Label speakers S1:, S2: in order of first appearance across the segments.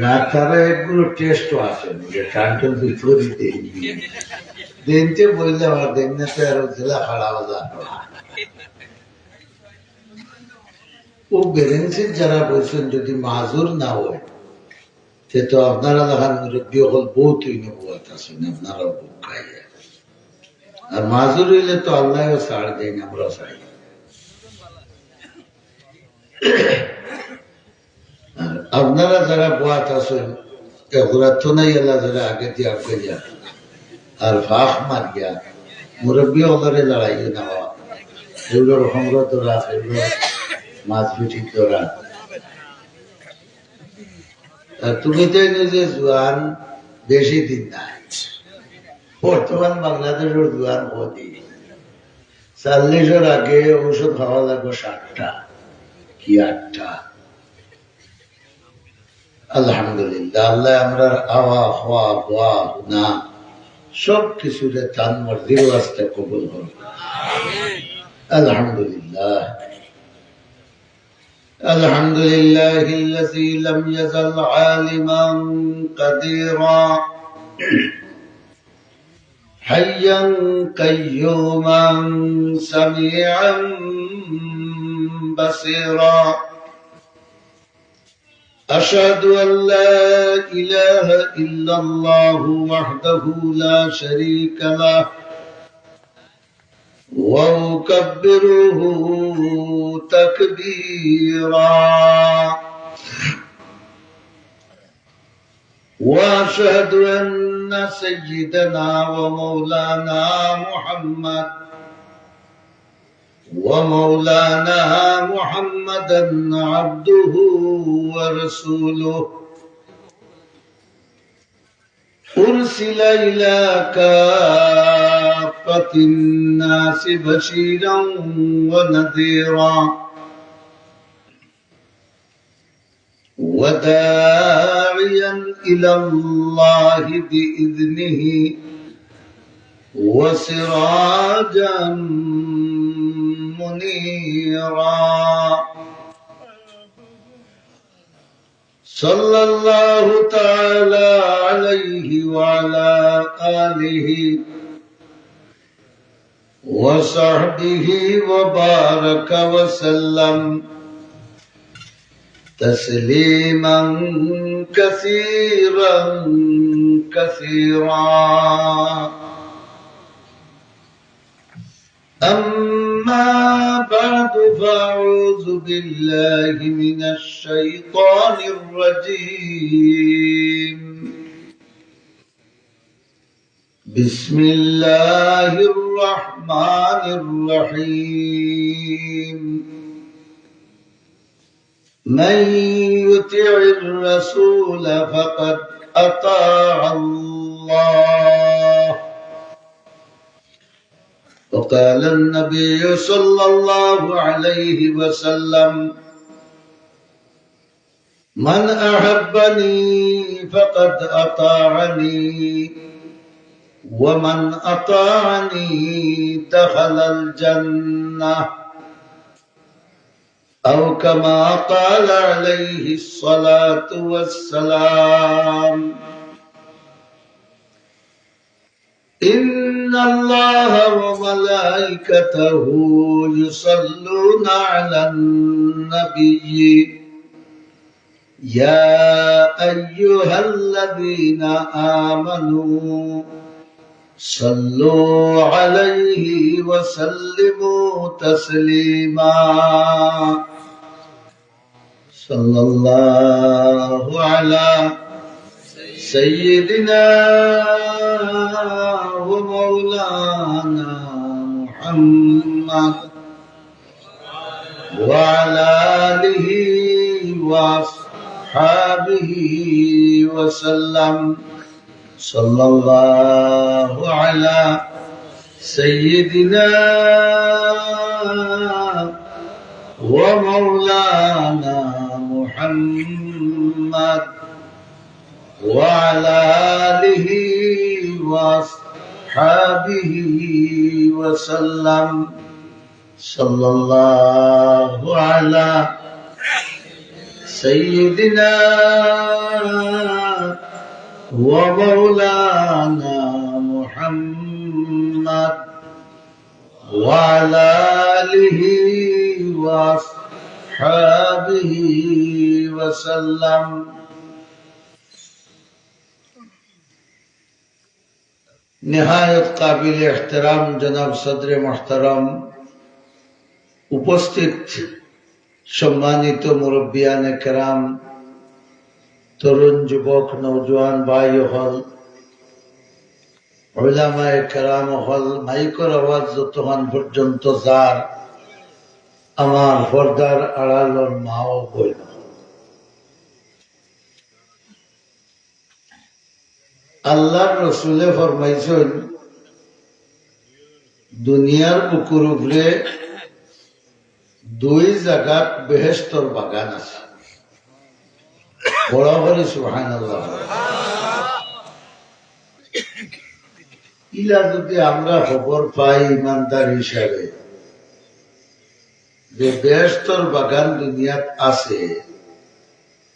S1: না তারা এগুলো টেস্টও আসেনি যে কান্ট্রোল বিপরীত দিনতে বললে আমার দিনতে আরো জেলা খারাপ ও বেরেন্সির যারা বলছেন যদি মাজুর না হয় সে তো আপনারা দেখান মুরব্বী হল বহুত আছেন আপনারাও বুক খাইয়া আর মাজুর হইলে তো আল্লাহ ছাড় দেন আমরা চাই আপনারা যারা বোয়াত আছেন তো নাই আল্লাহ যারা আগে দিয়ে আগে যা আর ফাঁক মারিয়া মুরব্বী হলরে লড়াই নেওয়া এগুলোর সংগ্রহ রাখ এগুলো মাছ পিঠি করা তুমি তো যে জোয়ান বেশি দিন নাই বর্তমান বাংলাদেশের জোয়ান কদি 40-এর আগে ঔষধ খাওয়া লাগবে 7টা কি 8টা আলহামদুলিল্লাহ আল্লাহ আমরা আওয়া হওয়া বোয়া না সব কিছুতে তান মর্জির ওয়াস্তে কবুল করুন আলহামদুলিল্লাহ الحمد لله الذي لم يزل عالما قديرا حيا قيوما سميعا بصيرا أشهد أن لا إله إلا الله وحده لا شريك له وأكبره تكبيرا وأشهد أن سيدنا ومولانا محمدا عبده ورسوله أرسل إلى كافة الناس بشيرا ونذيرا وداعيا إلى الله بإذنه وسراجا منيرا صلى الله تعالى عليه وعلى آله وصحبه وبارك وسلم تسليما كثيرا كثيرا أما بعد فأعوذ بالله من الشيطان الرجيم بسم الله الرحمن الرحيم من يطع الرسول فقد أطاع الله وقال النبي صلى الله عليه وسلم من أحبني فقد أطاعني ومن أطاعني دخل الجنة أو كما قال عليه الصلاة والسلام إن الله وملائكته يصلون على النبي يا أيها الذين آمنوا صلوا عليه وسلموا تسليما صلى الله على سيدنا ومولانا محمد وعلى آله وأصحابه وسلم صلى الله على سيدنا ومولانا محمد وعلى آله وأصحابه وسلم صلى الله على سيدنا ومولانا محمد وعلى آله وأصحابه وسلم निहायत काबिल एहतराम जनाब सदर मोहतरम उपस्थित सम्मानित मुरब्बियाने केराम तरुण युवक नौजवान भाई हल उलामाए केराम हल माइकर आवाज যতক্ষণ পর্যন্ত যার আমার পর্দার আড়ালের মা ও বোন আল্লাহর রাসূলে ফরমাইছেন দুনিয়ার বুকুর উপরে দুই জায়গাত বেহেশতর বাগান আছে বড় বড় সুবহানাল্লাহ ইলা যদি আমরা খবর পাই ইমানদার হিসাবে যে বেহেশতর বাগান দুনিয়াত আছে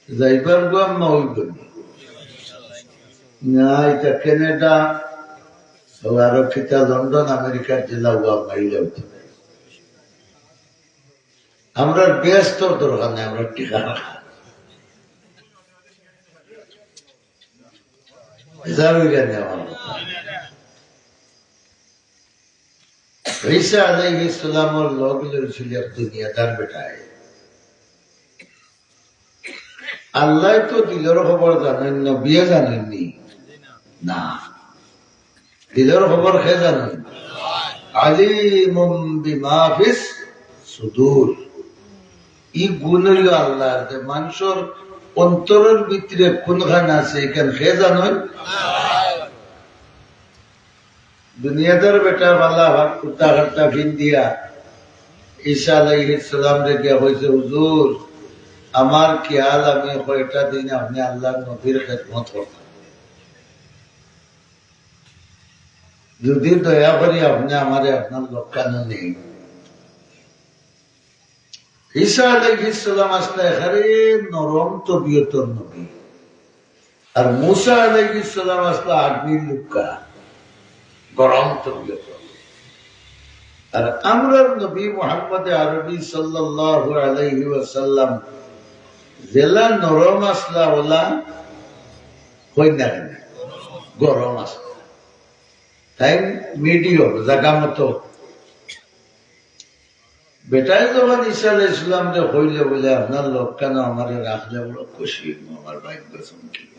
S1: যাইবার গাম হইব না এটা কানাডা আর কিতা লন্ডন আমেরিকার জেলা ওয়া মাইলে হতো আমরা ব্যস্ত দরকার নেই আমরা ঠিকানা ঈসা আলাইহিস সালামের লোক ছিল দুনিয়াদার বেটায় আল্লাহ তো দিলের খবর জানেন নবী জানেননি না দিলের খবর কে জানেন আলিমুম বিমা ফিস সুদূর ই গুণ হইল আল্লাহ যে মানুষের অন্তরের ভিতরে কোনখানে আছে এখানে কে জানেন দুনিয়াদার বেটা বালা হাত কুত্তা হাট্টা ফিন দিয়া ঈসা আলাইহিস সালাম রেখে হয়েছে হুজুর আমার খেয়াল আমি কয়টা দিন আপনি আল্লাহর নবীর খেদমত করতেন যদি দয়া করি আপনি আমারে আপনার লক্ষানো নেই ঈসা আলাইহিস সালাম আসলে এখানে নরম তবিয়তর নবী আর মুসা আলাইহিস সালাম আসলে আগ্নির লুকা গরম তবিয়ত আর আমরার নবী মুহাম্মদ আরবি সাল্লাল্লাহু আলাইহি ওয়াসাল্লাম জেলা নরম আসলা ওলা হই না গরম আসলা তাই মিডিয়াম জায়গা মতো বেটাই যখন ঈসা আলাইহিস সালাম যে হইলে বলে আপনার লোক কেন আমারে রাখলে বড় খুশি আমার ভাগ্য চমকিল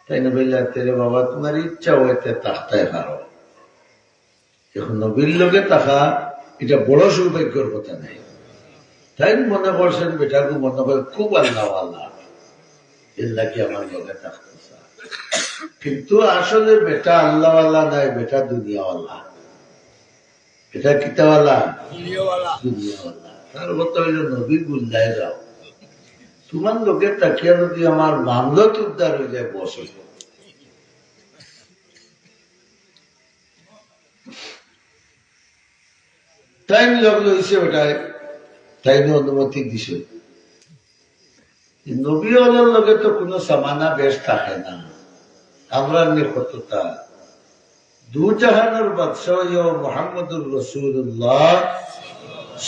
S1: তাই না বললে তেরে বাবা তোমার ইচ্ছা হইতে তাকতায় পারো এখন নবীর লোকে তাকা এটা বড় সৌভাগ্যের কথা নেই তাই মনে করছেন বেটাকে মনে করে খুব আল্লাহ আল্লাহ এল্লা কি আমার লোকে থাকতে কিন্তু আসলে বেটা আল্লাহ আল্লাহ নাই বেটা দুনিয়াওয়ালা এটা কিতাওয়ালা দুনিয়াওয়ালা তার কথা হইল নবী গুল্লাই যাও তোমার লোকে তাকিয়া যদি আমার মামলত উদ্ধার হয়ে যায় বসে টাইম লাগলো এসে বেটায় তাই অনুমতি দিছে নবী আল্লাহর লগে তো কোনো সামানা বেশ থাকে না আমরা নিকটতা দু জাহানের বাদশাহ মুহাম্মদুর রাসূলুল্লাহ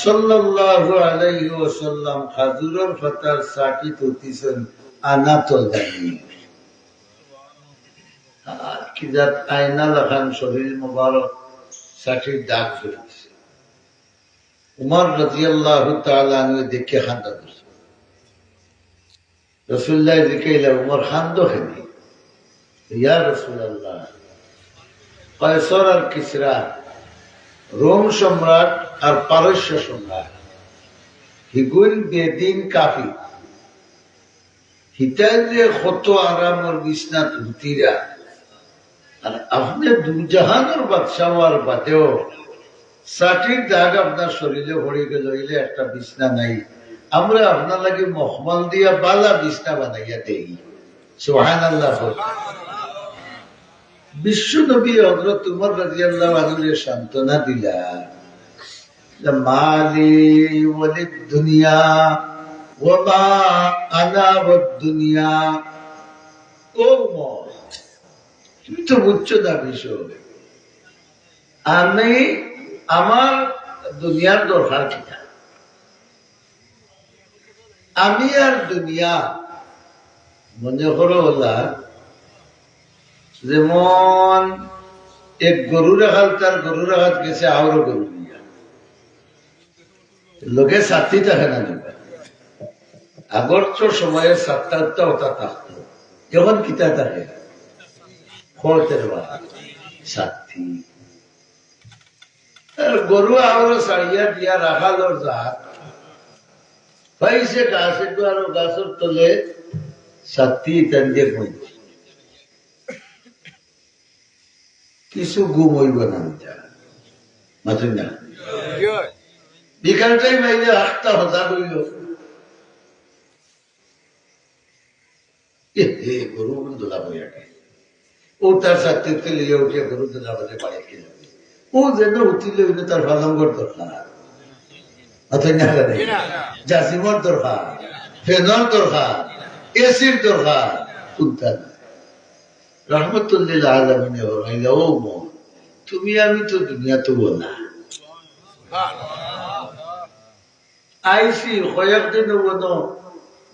S1: সাল্লাল্লাহু আলাইহি ওয়াসাল্লাম খাজুরের ফাতার সাকি তুতিছেন আনাতল জানি আর কি জাত আয়না লাগান শরীর মুবারক সাকির দাগ করেছে উমর রাদিয়াল্লাহু তাআলা আনহু দেখে খান্দা করছে রাসূলুল্লাহ জিকাইলা উমর খান্দো খেনি ইয়া রাসূলুল্লাহ কায়সার আর কিসরা রোম সম্রাট আর পারস্য সম্রাট হিগুল বেদিন কাফি হিতাইলে কত আরামের বিছনাত হুতিরা আর আপনি দুজাহানের বাদশাহ আর বাদেও ষাটির দাগ আপনার শরীরে ভরে গেল হইলে একটা বিছনা নাই আমরা আপনার লাগে মখমল দিয়া বালা বিছনা বানাইয়া দেই সুবহানাল্লাহ বিশ্ব নবী হযরত উমর রাদিয়াল্লাহু আনহু সান্ত্বনা দিলা মালি ওয়ালিদ দুনিয়া ওমা আনা দুনিয়া ও তুমি তো বুঝছো না বিষয় আমি আমার দুনিয়ার দরকার কিনা আমি আর দুনিয়া মনে করো ওলা যেমন এক গরু রাখাল তার গরু রাখাত গেছে আরো গরু নিয়া লোকে সাথী থাকে না নিবা আগর তো সময়ের সাতটা আটটা ওটা থাকতো এখন কিতা থাকে খড়তের বা সাথী গরু আরো সারিয়া দিয়া রাখালোর জাত পাইছে গাছে আরো গাছের তলে সাথী টান কিছু গুম হইব না মাথুন না বিকালটাই মাইলে হাতটা হতা হইল গরু দোলা বইয়া ও তার সাথে লিয়ে উঠে গরু দোলা বলে বাড়ি খেয়ে ও যেন উঠিলে হইলে তার ভালঙ্গর দরকার মাথুন না জাসিমর দরকার ফেনর দরকার এসির দরকার শুনতে না রহমতুল্লিল আলমিনে বলাইল ও মন তুমি আমি তো দুনিয়া তো বলা আইসি কয়েকদিন বনো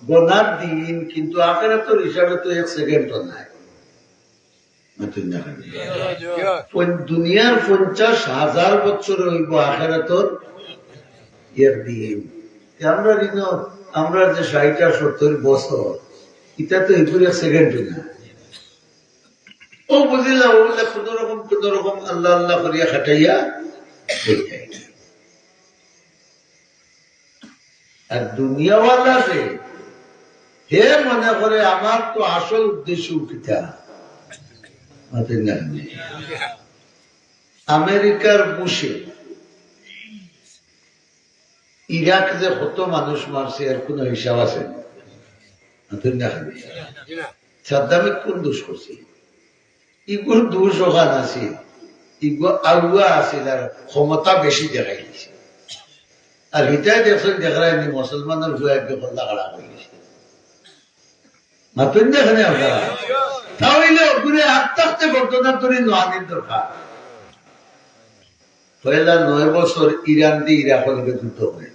S1: গোনার দিন কিন্তু আখেরাতের হিসাবে তো 1 সেকেন্ডও নাই দুনিয়ার 50,000 বছর হইব আখেরাতের এর দিন আমরা যে 60-70 বছর এটা তো এগুলো 1 সেকেন্ডও না ও বুঝিলাম বললে কোন রকম আল্লাহ আল্লাহ করিয়া খাটাইয়া আর দুনিয়াওয়ালা যে হে মনে করে আমার তো আসল উদ্দেশ্য কিতা আমেরিকার বুশে ইরাক যে কত মানুষ মারছে এর কোন হিসাব আছে সাদ্দামে কোন দোষ করছে ইগুর দোষ ওখান আছে ইগো আগুয়া আছিল আর ক্ষমতা বেশি দেখাই দিছে আর হিটাই দেখছেন দেখায়নি মুসলমানের হুয়া একদম লাগাড়া হয়ে গেছে মাতুন দেখেন আপনারা তাহলে ঘুরে হাত থাকতে ঘটনা তৈরি নোয়ানির দরকার পয়লা 9 বছর ইরান দিয়ে ইরাকের যুদ্ধ হয়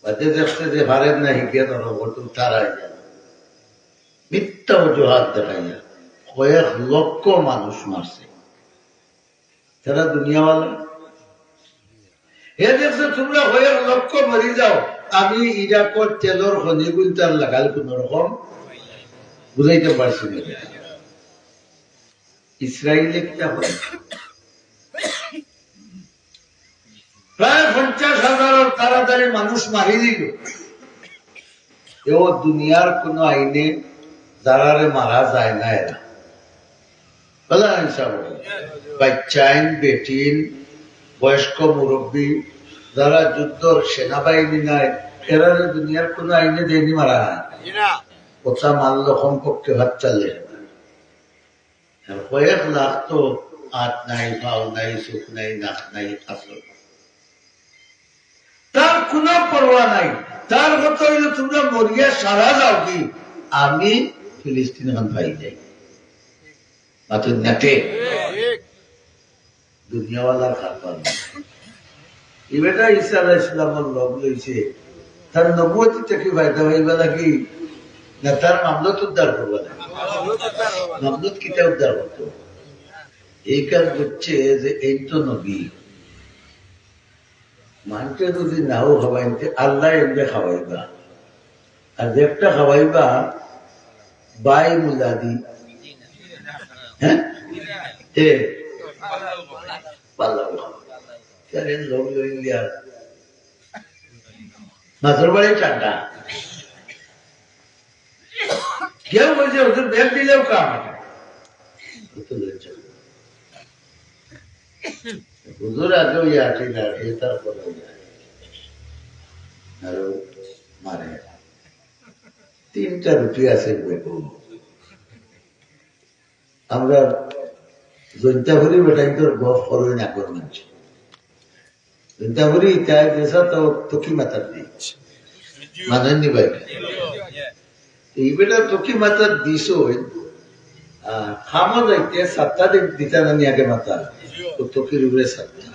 S1: বাদে দেখছে যে ভারের না হিকে নরবটু তারাই যায় মিথ্যা অজুহাত দেখাইয়া কয়েক লক্ষ মানুষ মারছে তারা দুনিয়াওয়ালা এ দেখছে তোমরা কয়েক লক্ষ মরি যাও আমি ইরাকর তেলর খনিগুল তার লাগাল কোন রকম বুঝাইতে পারছি না ইসরায়েলে কিনা হয় প্রায় 50,000 তাড়াতাড়ি মানুষ মারি দিল এও দুনিয়ার কোন আইনে যারারে মারা যায় না এরা বলা হিসাব বাচ্চাইন বেটিন বয়স্ক মুরব্বী যারা যুদ্ধর সেনাবাহিনী নাই এরা দুনিয়ার কোন আইনে দেয়নি মারা হয় কথা মারল কমপক্ষে হাত চালে কয়েক লাখ তো হাত নাই পাও নাই চোখ নাই নাক নাই আসল তার কোন পরোয়া নাই তার কথা হইল তোমরা মরিয়া সারা যাও কি আমি ফিলিস্তিন এখন পাই যাই মাত্র নেটে দুনিয়াওয়ালার খাবার এই বেটা ঈসা আলাইহিস সালামের লব লইছে তার নবুয়তি থেকে ফায়দা হইবা নাকি না তার মামলত উদ্ধার করবা না মামলত কিতা উদ্ধার করতো এই কাজ হচ্ছে যে এই তো নবী মানতে যদি নাও খাওয়াইতে আল্লাহ এমনি খাওয়াইবা আর একটা খাওয়াইবা বাই মুলাদি হ্যাঁ মাছের বাড়ি ঠান্ডা কেউ বলছে ওদের ব্যাগ দিলেও কাম হুজুর আগেও ইয়াটি লাগে তারপরে আরো মারে 3টা রুটি আছে আমরা জৈন্তাভরি বেটাই তোর গফ করই না কর মানছি জৈন্তাভরি তাই দেশা তো কি মাতার দিচ্ছে মানেননি ভাই এই বেটা তোকে মাথা দিস খামা যাইতে সাতটা দিতা নানি আগে মাথা তোকির উপরে সাতটা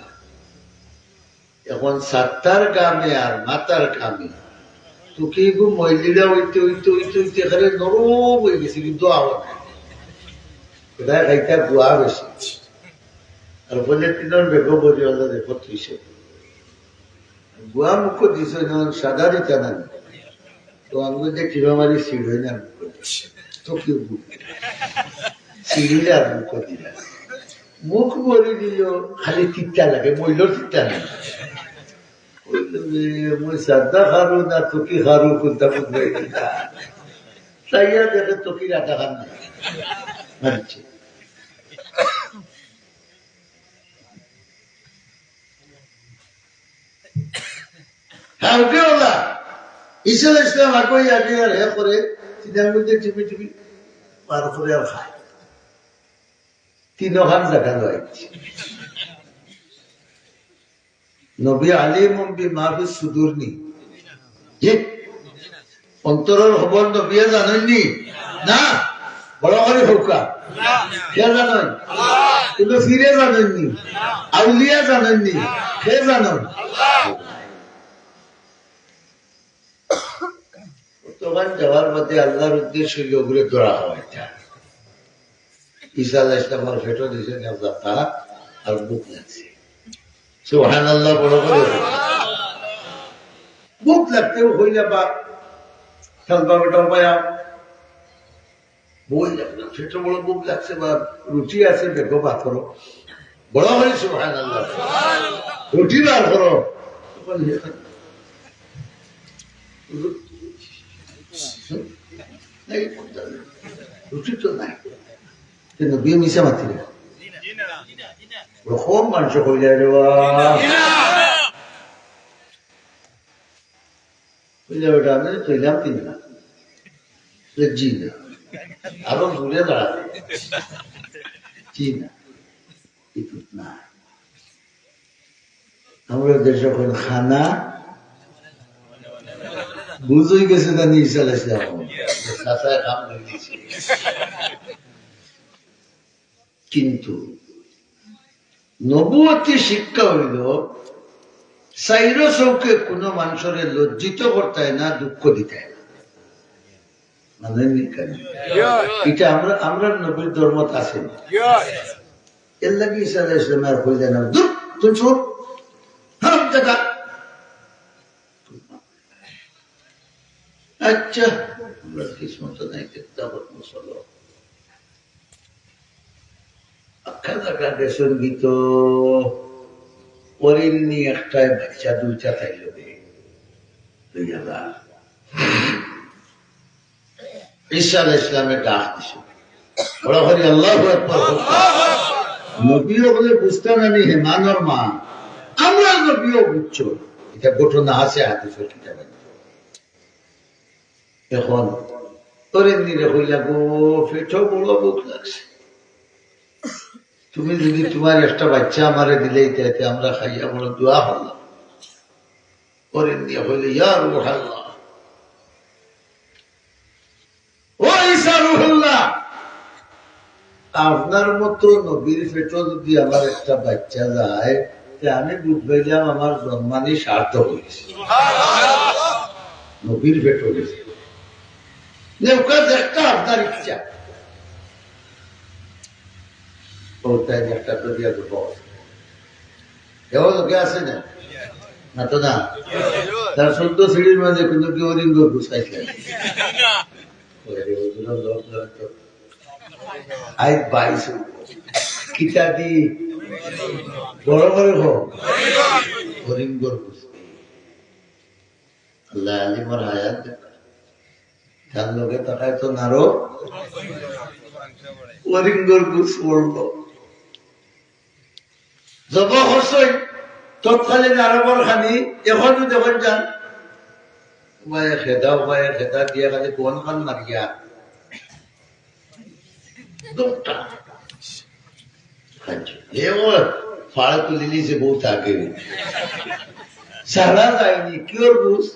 S1: এখন সাতটার কামে আর মাতার কামে তোকে মহিলা হইতে হইতে হইতে হইতে এখানে নরম হয়ে গেছে কিন্তু আওয়াজ এটা খাইতে গুয়া বেশি আর বলে তিনের বেগ বলি আল্লাহ দেখো ত্রিশে গুয়া মুখ দিছ সাদা দিতা না তো আমি যে কিবা মারি সিঁড়ি হয় না তো কি সিঁড়িলে আর মুখ দিলা মুখ বলি দিল খালি তিতা লাগে মহিলার তিতা লাগে মই সাদা খারু না তোকে খারু কোনটা বুঝবাই দিলা তাইয়া দেখে তোকে রাখা খান না মানছে হ্যাঁ উঠে ওলা ঈশ্বর ইসলাম আগে আগে আর হে করে তিনার মধ্যে টিপি টিপি পার করে আর খায় তিন ওখান দেখা যায় নবী আলিম মাহফিজ সুদূর নি অন্তরের খবর নবিয়ে জানেননি না বড় করে হোকা কে জানেন কিন্তু ফিরে জানেননি আউলিয়া জানেননি কে জানেন তখন যাওয়ার মধ্যে আল্লাহর উদ্দেশ্য ওগুলো ধরা হয় ঈসা আলাইহিস সালামের ফেটো দিয়েছে যাতা আর বুক লাগছে সুবহানাল্লাহ বড় করে বুক লাগতেও হইলে বা খেলবা বেটা পায়া বই ফেটো বড় বুক লাগছে বা রুটি আছে বেগো বা করো বড় হয়ে সুবহানাল্লাহ রুটি বার করো রুটি তো নাই কিন্তু বিয়ে মিশা মাতি রকম মানুষ কইলে কইলে বেটা আমি কইলাম তিন না জি না আরো ঘুরে দাঁড়াবে জি না না আমরা দেশ যখন খানা বুঝই গেছে না নিয়ে চালাইছিলাম কিন্তু নবুয়তী শিক্ষা হইল সাইর চৌকে কোন মানুষের লজ্জিত করতে না দুঃখ দিতে না মানে এটা আমরা নবীর ধর্মত আছে এর লাগে ঈসা আলাইহিস সালাম আর কইলেন না দুঃখ তুই চোর হাম জায়গা আচ্ছা আমরা কিসমত নাই কিতাবত মুসলো আখানা কাটে সঙ্গীত পরিণী একটাই বাচ্চা দুইটা থাইল দুই হাজার ঈসা আলাইহিস সালামের ডাক দিছে বড় হরি আল্লাহু আকবার নবীও বলে বুঝতে নানি হেমানর মা আমরা নবীও বুঝছো এটা ঘটনা আছে হাদিসের কিতাবে এখন তোরের নিরে হইলা গো পেটো বড় বুক লাগছে তুমি যদি তোমার একটা বাচ্চা আমারে দিলেই তাইতে আমরা খাইয়া বড় দোয়া হলাম তোরের নিয়ে হইলে ইয়া রূহাল্লাহ ও ঈসা রূহুল্লাহ আপনার মতো নবীর পেটো যদি আমার একটা বাচ্চা যায় আমি বুঝলাম আমার জন্মানি সার্থক হয়েছে নবীর পেটো গেছে একটা আপনার ইচ্ছা একটা দরিয়া তো লোকে আছে না না তো না তার 14 সিঁড়ির মাঝে কিন্তু কেউ রিঙ্গ ঘুষাইছে আই 22 কিতা দি বড় বড় হোক হরিঙ্গর ঘুষ আল্লাহ আলিমর হায়াত তার লোকে তাকায় তো নারো ওরিঙ্গর ঘুষ পড়ল জব হসই তৎকালীন আরবর খানি এখনো যখন যান খেদা দিয়া খালি কোন খান মারিয়া ফাড়া তুলে নিয়েছে বহুত আগে সারা যায়নি কিওর ঘুষ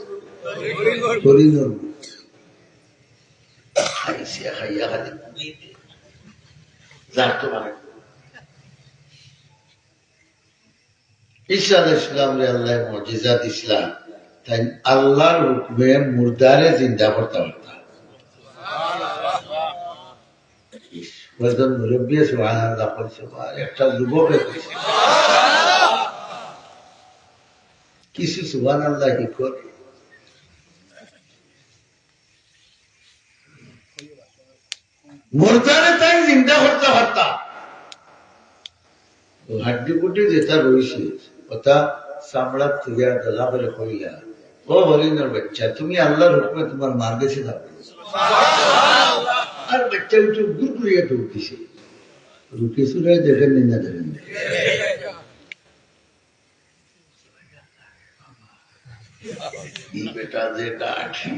S1: হরিণর খাইছে খাইয়া খালি যার তোমার ঈসা আলাইহিস সালাম রে আল্লাহ মুজিজাত ইসলাম তাই আল্লাহর হুকমে মুর্দারে জিন্দা করতে পারতা মুরব্বী সুবহানাল্লাহ বলছে একটা যুবক কিছু সুবহানাল্লাহ কি করে মুর্দারে তাই জিন্দা করতে পারতা হাড্ডি গুটি যেটা রয়েছে ওটা চামড়া তুলিয়া গলা করে কইলা ও হরিণের বাচ্চা তুমি আল্লাহর হুকুমে তোমার মার গেছে না আর বাচ্চা উঠে গুড়গুড়িয়া উঠতেছে রুটি চুরাই দেখেন না দেখেন বেটা যে কাঠি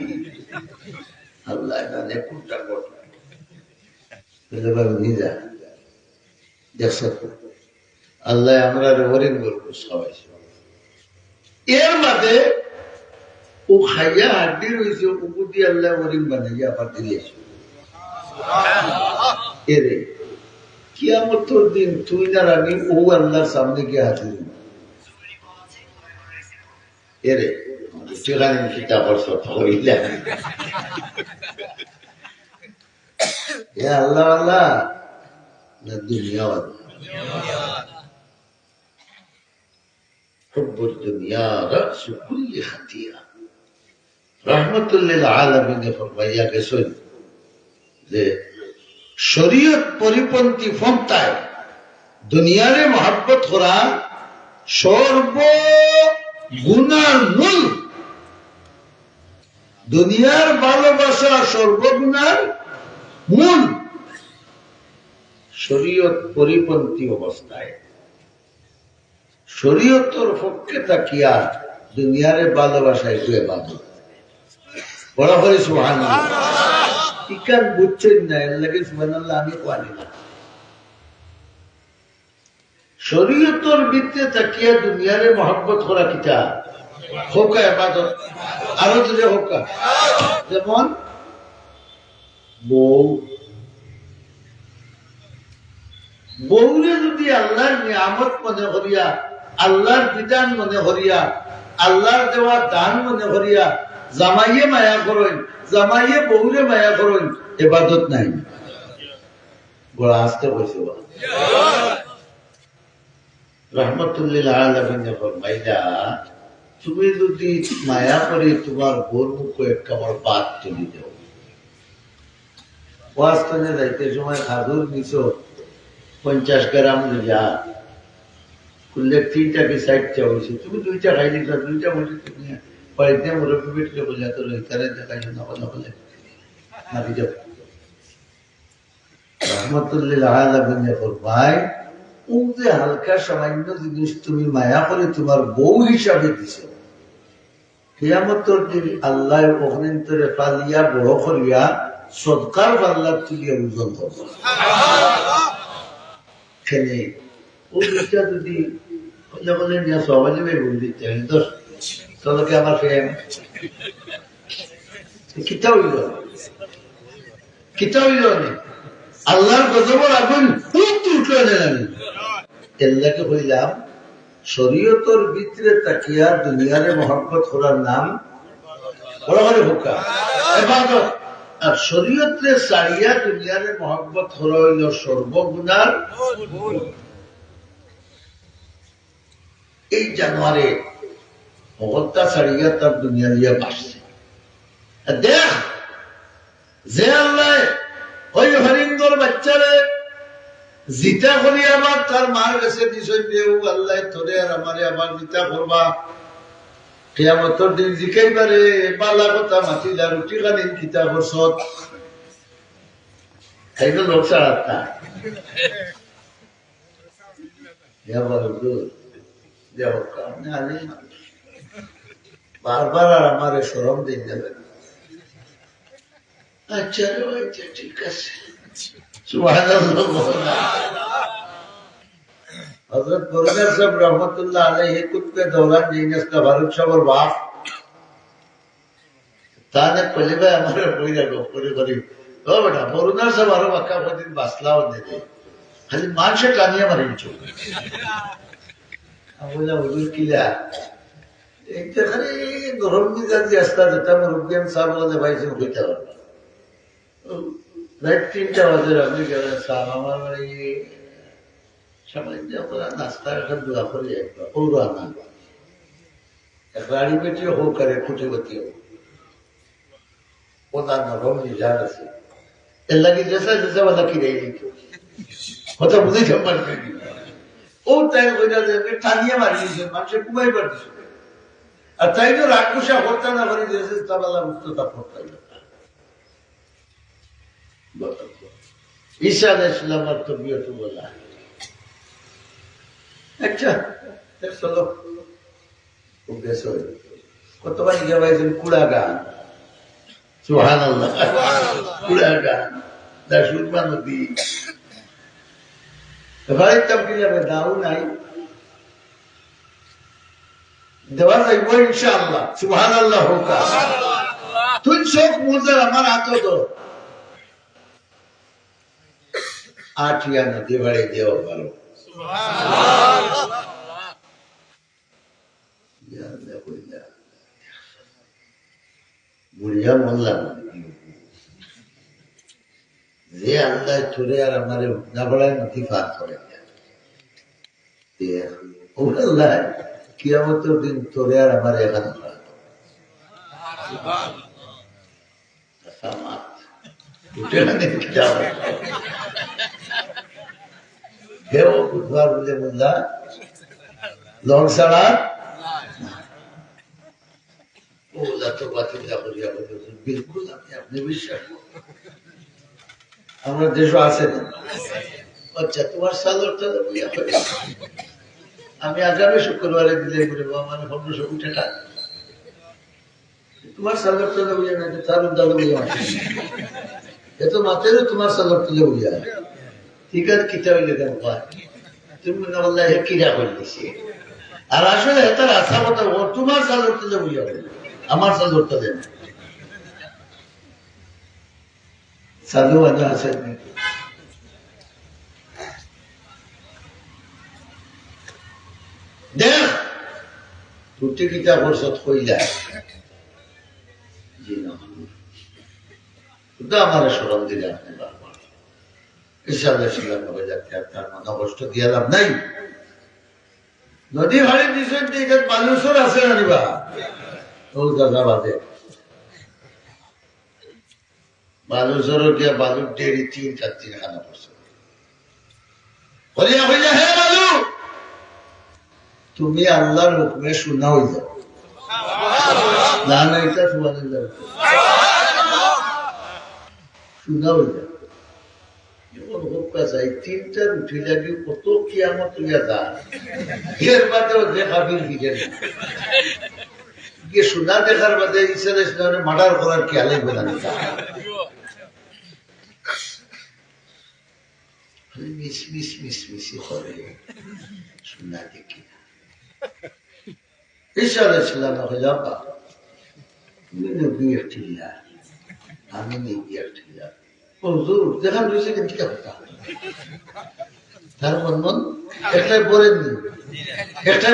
S1: আল্লাহ জানে কোনটা ঘটনা নিজা দেখছ আল্লাহ আমরা হরিণ করবো সবাই এর মাঝে ও খাইয়া হাড্ডি রয়েছে উপর দিয়ে আল্লাহ হরিণ বানাইয়া আবার দিয়েছে এরে কিয়ামতের দিন তুই না রানি ও আল্লাহর সামনে গিয়ে হাজির এরে সেখানে কিতাব হইলা আল্লাহ আল্লাহ না দুনিয়া حب الدنيا رأس كل خطيئة رحمة للعالمين ফরমাইয়া গেছেন যে শরীয়ত পরিপন্থী ফন্তায় দুনিয়ারে মহব্বত করা সর্ব গুনার মূল দুনিয়ার ভালোবাসা সর্বগুনার মূল শরীয়ত পরিপন্থী অবস্থায় শরীয়তর পক্ষে তাকিয়া দুনিয়ারে ভালোবাসা একটু ইবাদত বড় করে সুবহানাল্লাহ ইকান বুঝছেন না এর লাগে সুবহানাল্লাহ আমি পারি না শরীয়তর ভিতরে তাকিয়া দুনিয়ারে মহব্বত করা কিটা হোকা ইবাদত আরো দুটো হোকা যেমন বউরে যদি আল্লাহর নিয়ামত মনে করিয়া আল্লাহর বিধান মনে করিয়া আল্লাহর দেওয়া দান মনে করিয়া জামাইয়ে মায়া করেন জামাইয়ে বউরে মায়া করেন ইবাদত নাই বড় আস্তে বসে রহমতুল্লিল আলামিন ফরমাইলা তুমি যদি মায়া করে তোমার বউর মুখে এক কামড় ভাত তুলি দাও ওয়াস্তানে যাইতে সময় খাদুর নিছো 50 গ্রাম যা খুললে 3টা কি 60টা হয়েছে তুমি 2টা খাই দিচ্ছ 2টা মধ্যে তুমি বাড়িতে মুরব্বী বেটকে বলে তো তারা দেখাই না বলা বলে না দিতে রহমতুল্লিল আলামিন ফরমায় ও যে হালকা সামান্য জিনিস তুমি মায়া করে তোমার বউ হিসাবে দিছো কিয়ামতের দিন আল্লাহ অগ্নিন্তরে পালিয়া বড় করিয়া সদকার পাল্লা তুলিয়া ওজন করবে ও বিষয়টা যদি বলে নিয়ে সবাই বলে দিতে তো তোকে আমার ফেম কিতা হইল আল্লাহর গজবের আগুন উঠলো নেলানি আল্লাহকে বললাম শরীয়তের ভিতরে তাকিয়া দুনিয়ারে মহব্বত করার নাম বড় করে হোকা ইবাদত আর শরীয়তে সারিয়া দুনিয়ারে মহব্বত করা হইল সর্বগুনার এই জানুয়ারে মহত্তা সারিয়া তার দুনিয়া দিয়ে বাসছে দেখ যে আল্লাহ ওই হরিন্দর বাচ্চারে জিতা করি আবার তার মার কাছে বিষয় দেও আল্লাহ তোরে আর আমারে আবার জিতা করবা কিয়ামতের দিন জিকাইবারে বালা কথা মাতিলা রুটি খানি কিতা করছত তাইতো লোক ছাড়াতা বারবার আর আমার সরম দিন যাবেন আচ্ছা আচ্ছা ঠিক আছে হযরত বরকত সাহেব রহমতুল্লাহ আলাইহি কুতুবে দৌরান জিনিসটা ফারুক সাহেবের বাপ তাহলে কইলে ভাই আমার বই রাখো করে করি ও বেটা বরুণার সব আরো বাক্কা কদিন বাসলাও দেবে খালি মানুষে টানিয়ে মারি চোখ আমি বললাম হুজুর কিলা এইটা খালি গরম মিজাজি আসতা যেটা মুরব্বিয়ান সাহেব বলে ভাই তুমি হইতে পারবা রাত 3টা বাজে আপনি গেলেন সাহেব আমার বাড়ি সামান্য আমরা নাস্তা একটা দোয়া করে একবার ওরা না গাড়ি বেটি হো করে খুঁটিবতি हो ওটা নরম মিজাজ আছে এর লাগে জেসা জেসা वाला কি রে কথা বুঝে জমার করি ও তাই কইরা যে টানিয়ে মারিয়েছে মানুষে কুমাই পারছে আর তাই তো রাক্ষসা হত্যা না করে দিয়েছে তাবালা মুক্ততা করতে ঈসা আলাইহিস সালামের তবিয়ত বলা আচ্ছা চলো কতবার গিয়ে ভাইছেন কুড়া গান সুবহানাল্লাহ কুড়া গান সুরমা নদী ভাইতাম কি যাবে দাও নাই দেওয়া যাইব ইনশাআল্লাহ সুবহানাল্লাহ হোক তুই চোখ মুজার আমার হাতে তো আঠিয়া নদী বাড়ি দেওয়া ভালো বুড়িয়া বললাম যে আল্লাহ চলে আর আমার নাবড়ায় নথি পার করে আল্লাহ কিয়ামতের দিন তোরে আর আমার এখান বুধবার বলে বললা লং ছাড়া বিলকুল আপনি বিশ্বাস আমরা দেশ আছে না আচ্ছা তোমার সালোয়ারটা আমি আগামী শুক্রবারে দিলে বলে মানে 1500 টাকা তোমার সালোয়ারটা বুঝে না তার দাদা বুঝে এত মাত্র তোমার সালোয়ারটা বুঝে ঠিক আছে কিতা হইলে কেন তুমি না বললে কিরা করতেছি আর আসলে তার আশা কথা তোমার সালোয়ারটা বুঝে আমার সালোয়ারটা দেন সাধু আজা আছে দেখ তুই কিতা করছত কইলা জি না আমার স্মরণ দিলে আপনি বারবার হিসাবে ছিলাম যাতে আপনার মাথা কষ্ট দিয়ে লাভ নাই নদী ভাড়ি দিচ্ছেন বালুচর আছে না নিবা ও দাদা বাদে বালুচর গিয়া বালুর ডেরি 3-4 খানা পড়ছে বলিয়া হইলা হে বালু তুমি আল্লাহর হুকুমে শূন্য হয়ে যাও না না এটা সুবহানাল্লাহ শূন্য হয়ে যাও যখন হুক্কা চাই 3টা রুটি লাগি কত কিয়ামত হইয়া যায় এর বাদেও দেখাবির দিকে গিয়ে শূন্য দেখার বাদে ঈসা আলাইহিস সালামের মার্ডার করার কি আলাই বেলা মিস মিস মিস মিসি করে শূন্য দেখি ঈসা আলাইহিস সালাম হইলা তুমি নবী একটিলা আমি নবী একটিলা হুজুর দেখান রয়েছে কিন্তু কি কথা তার মন একটাই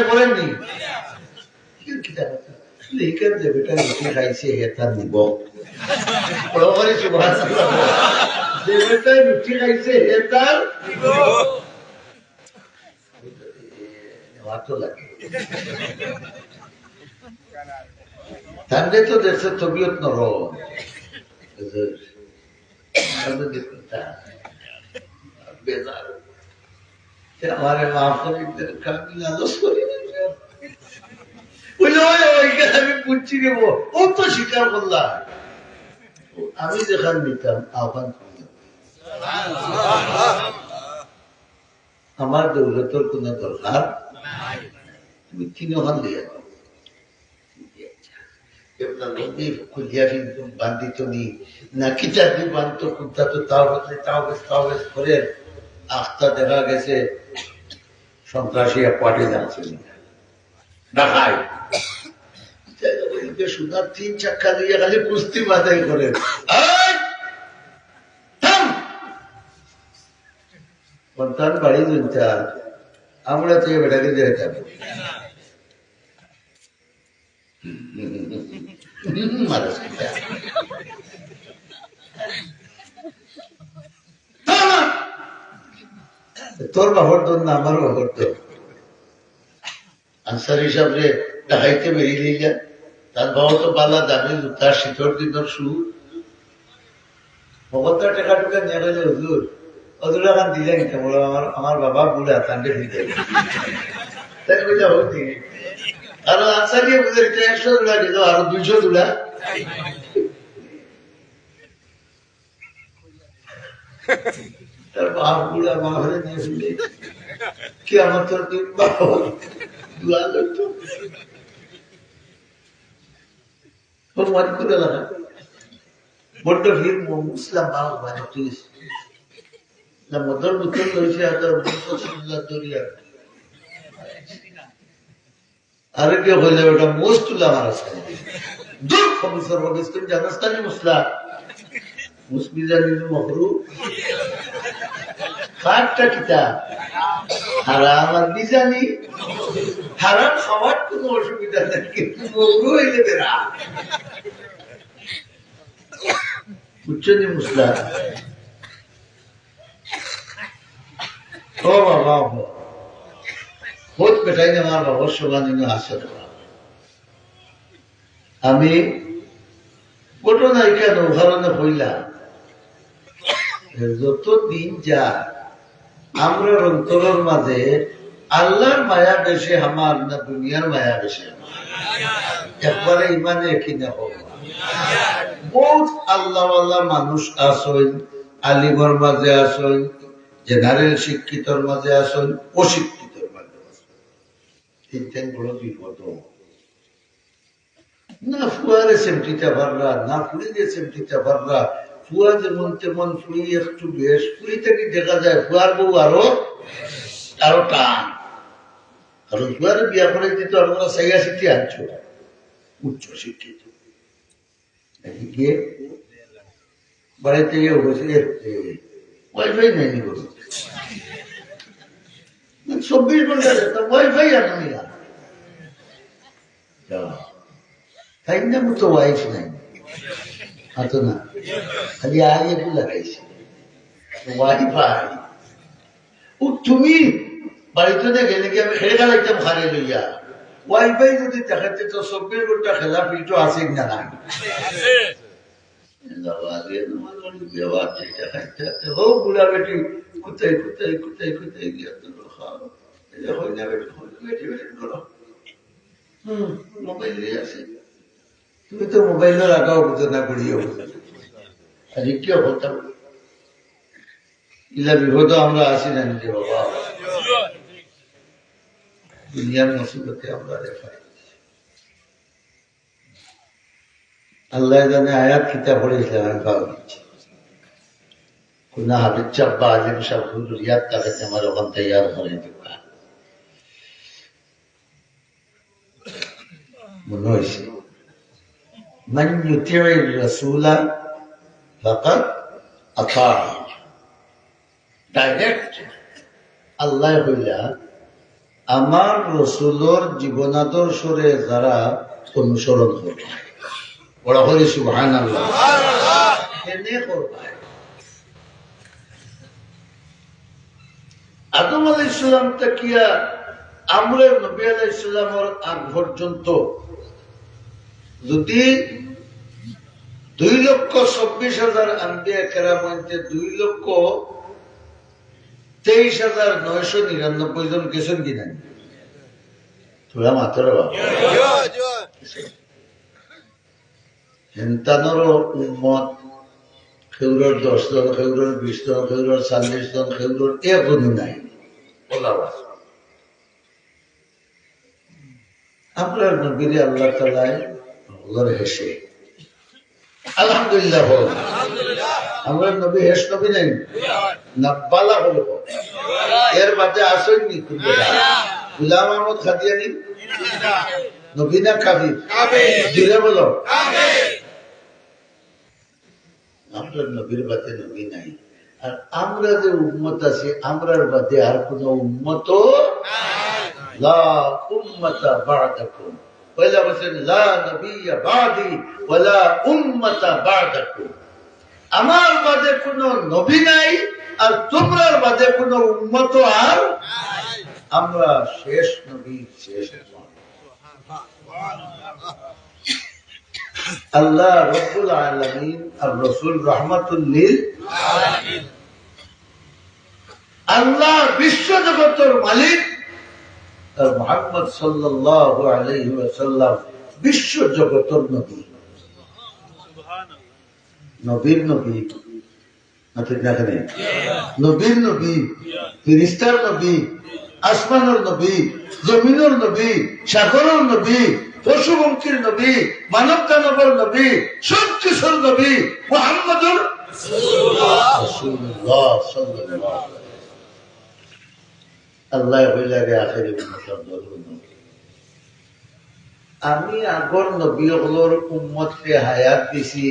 S1: বলেননি কিতাব লিখে যে বেটা রুটি খাইছে এটা নিব প্রভুরে সুবহানাল্লাহ যে বেটা রুটি খাইছে এটা নিব নেওয়াতো লাগে তাহলে তো দেশের তবিয়ত নরম বেজার हमारे माफ करें আমি বুঝছি রে ও তো স্বীকার করলাম আমি যেখান নিতাম আহ্বান আমার দৌলতর কোন দরকার তুমি 3 ওখান দিয়ে বান্ধিত নি না কিটা দিয়ে বান্ধ কুর্তা তো তাও করে আস্থা দেখা গেছে সন্ত্রাসী পার্টি যাচ্ছে ঢাকায় মধ্যে সুদার 3 চাক্কা দিয়ে খালি কুস্তি বাদাই করেন। সন্তান বাড়ি দুইটা আমরা তো বেটাকে দিয়ে যাবো তোর বাবর তোর না আমার বাবর তোর আনসার হিসাবে ডাকাইতে বেরিয়ে যা তার বাবা তো পালা দামি তার শীতর দিনের শু মগতার টাকা টুকা নিয়ে গেলে হুজুর অত টাকা দিলেন আমার বাবা বুড়া তান্ডে দিতে তাই বুঝা হচ্ছে আর আনসারি বুঝে 100 দুলা দিল আরো 200 দুলা তার বাপ বুড়া মা ঘরে নিয়ে ফেললে কি আমার তোর বাবা দুলা করতো মত করে লাগা বড্ড ভিড় মুসলাম বাবা মানে প্লিজ না মদর বুতল লইছে আদার মুসল্লা দরিয়া আরে কি হইলে ওটা মুস্তুলা মারাছে দূর খবর সর্ববিস তুমি জানাস্তানি মুসলা মুসবিজানি মহরু কাটটা কিতা হারাম আর বিজানি হারাম খাওয়ার কোনো অসুবিধা নেই কিন্তু মহরু হইলে বেরা বুঝছেন মুসলা ও বাবা খোঁজ পেটাই না আমার বাবার সবানি আসে আমি ঘটনায় কেন উদাহরণে হইলাম যত দিন যায় আমরা অন্তরের মাঝে আল্লাহর মায়া বেশি আমার না দুনিয়ার মায়া বেশি একবারে ইমানে কিনা হোক বহুত আল্লাহ আল্লাহ মানুষ আসেন আলিমর মাঝে আসেন জেনারেল শিক্ষিতর মাঝে আসেন অশিক্ষিতর মাঝে আসেন তিনটেন বড় বিপদ না ফুয়ারে সেমটিটা পাররা না ফুড়ি দিয়ে সেমটিটা পাররা ফুয়া যেমন তেমন ফুড়ি একটু বেশ ফুড়ি থেকে দেখা যায় ফুয়ার বউ আরো টান কারণ ফুয়ারে বিয়া করে দিত আমরা সাইয়া শিখে আনছো উচ্চ শিক্ষিত গিয়ে বাড়িতে গিয়ে বসে ওয়াইফাই নেই বলো 24 ঘন্টা ওয়াইফাই আনি তাই না তো ওয়াইফ নাই হাতো না খালি আগে একটু লাগাইছে ওয়াইফাই ও তুমি বাড়িতে গেলে কি আমি খেলে খেলাইতাম খারে লইয়া ওয়াইফাই যদি দেখাতে তো 24 ঘন্টা খেলা ফিল্টো আছে না নাই কোথায় গিয়া তো মোবাইল আছে তুমি তো মোবাইলের আগাও বুঝো না করিও আজ কি হতাম ইলা বিপদ আমরা আসি না নিজে বাবা দুনিয়ার মুসিবতে আমরা দেখাই আল্লাহ জানে আয়াত কিতাব পড়েছিলাম আমি ভাব দিচ্ছি কোন হাবিব চাব্বা আজিম সাহ রিয়াদ তাকে আমার ওখান তৈয়ার করে দিবা মনে হয়েছে من يطيع الرسول فقد أطاع ডাইরেক্ট আল্লাহ হইলা আমার রসুলোর জীবনাদর্শরে যারা অনুসরণ করবে ওরা হলে সুবহানাল্লাহ কেনে করবে আদম আলাইহিস সালাম তাকিয়া আমরা নবী আলাইহিস সালামের আগ পর্যন্ত যদি 2,26,000 আম্বিয়া কেরাম মধ্যে 2,23,999 জন গেছেন কিনা তোরা মাত্র হেন্তানোর উম্মত খেউরের 10 জন খেউরের 20 জন খেউরের 40 জন খেউরের এখনো নাই আপনার নবীরে আল্লাহ তাআলায় হেসে আলহামদুলিল্লাহ বল আমরা নবী হেস নবী নাই নাব্বালা হলো এর বাদে আসেননি গুলাম আহমদ খাদিয়ানি নবী না কাফির? জুড়ে বলো। আমরা নবীর বাদে নবী নাই, আর আমরা যে উম্মত আছি আমরার বাদে আর কোন উম্মত লা উম্মতা বা'দাকুম, ওয়ালা বলেন লা নবিয়্যা বা'দি ওয়ালা উম্মতা বা'দাকুম, আমার বাদে কোন নবী নাই আর তোমরার বাদে কোন উম্মত আর আমরা শেষ নবী শেষ উম্মত। আল্লাহ রব্বুল আলামিন আর রাসূল রাহমাতুল লিল আলামিন, আল্লাহ বিশ্ব জগতের মালিক আর মুহাম্মদ সাল্লাল্লাহু আলাইহি ওয়াসাল্লাম বিশ্ব জগতের নবী। নবীর নবী নবীর নবী, ফেরেশতার নবী, আসমানের নবী, জমিনের নবী, সাগরের নবী, পশু পঙ্খির নবী, মানব দানবের নবী, সব কিছুর নবী মুহাম্মদুর রাসূলুল্লাহ সাল্লাল্লাহু আলাইহি। আল্লাহ হইলারে আখেরি উম্মত। আমি আগর নবীগুলোর উম্মতকে হায়াত দিছি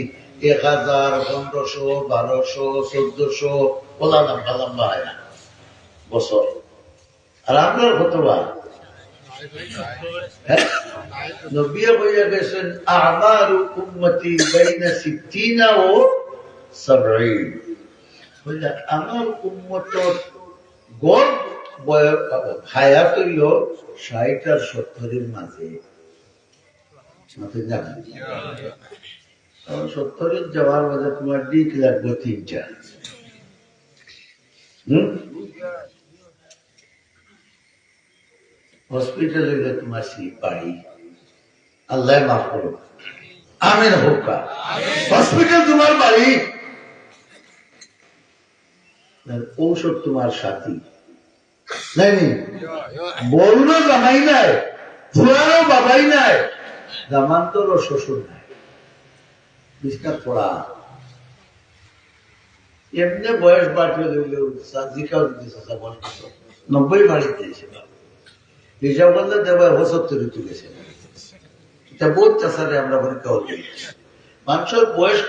S1: 1000, 1500, 1200, 1400 ওলা লম্বা লম্বা হায়াত বছর, আর আপনার কতবার নবী হইয়া গেছেন আমারু উম্মতি বাইনা 60 ও 70। হইলা আমার উম্মতর গড় হায়াত হইল 60 আর 70 এর মাঝে। 70 যাওয়ার মাঝে তোমার দিক লাগবে 3টা। হসপিটাল হইলে তোমার সিট বাড়ি, আল্লাহ মাফ করো, আমিন হোক। হসপিটাল তোমার বাড়ি, ঔষধ তোমার সাথী নাই, বড়ুরও জামাই নাই, ফুরারও বাবাই নাই, জামান্তরও শ্বশুর নাই, বিস্তার পড়া। এমনি বয়স বাড়লে দিলেও জিকাও দিতে 90 বাড়িতে এসে হিসাব করলে দেবার 75 তুলেছে। এটা বহুত চাষারে আমরা পরীক্ষা হতে মানুষের বয়স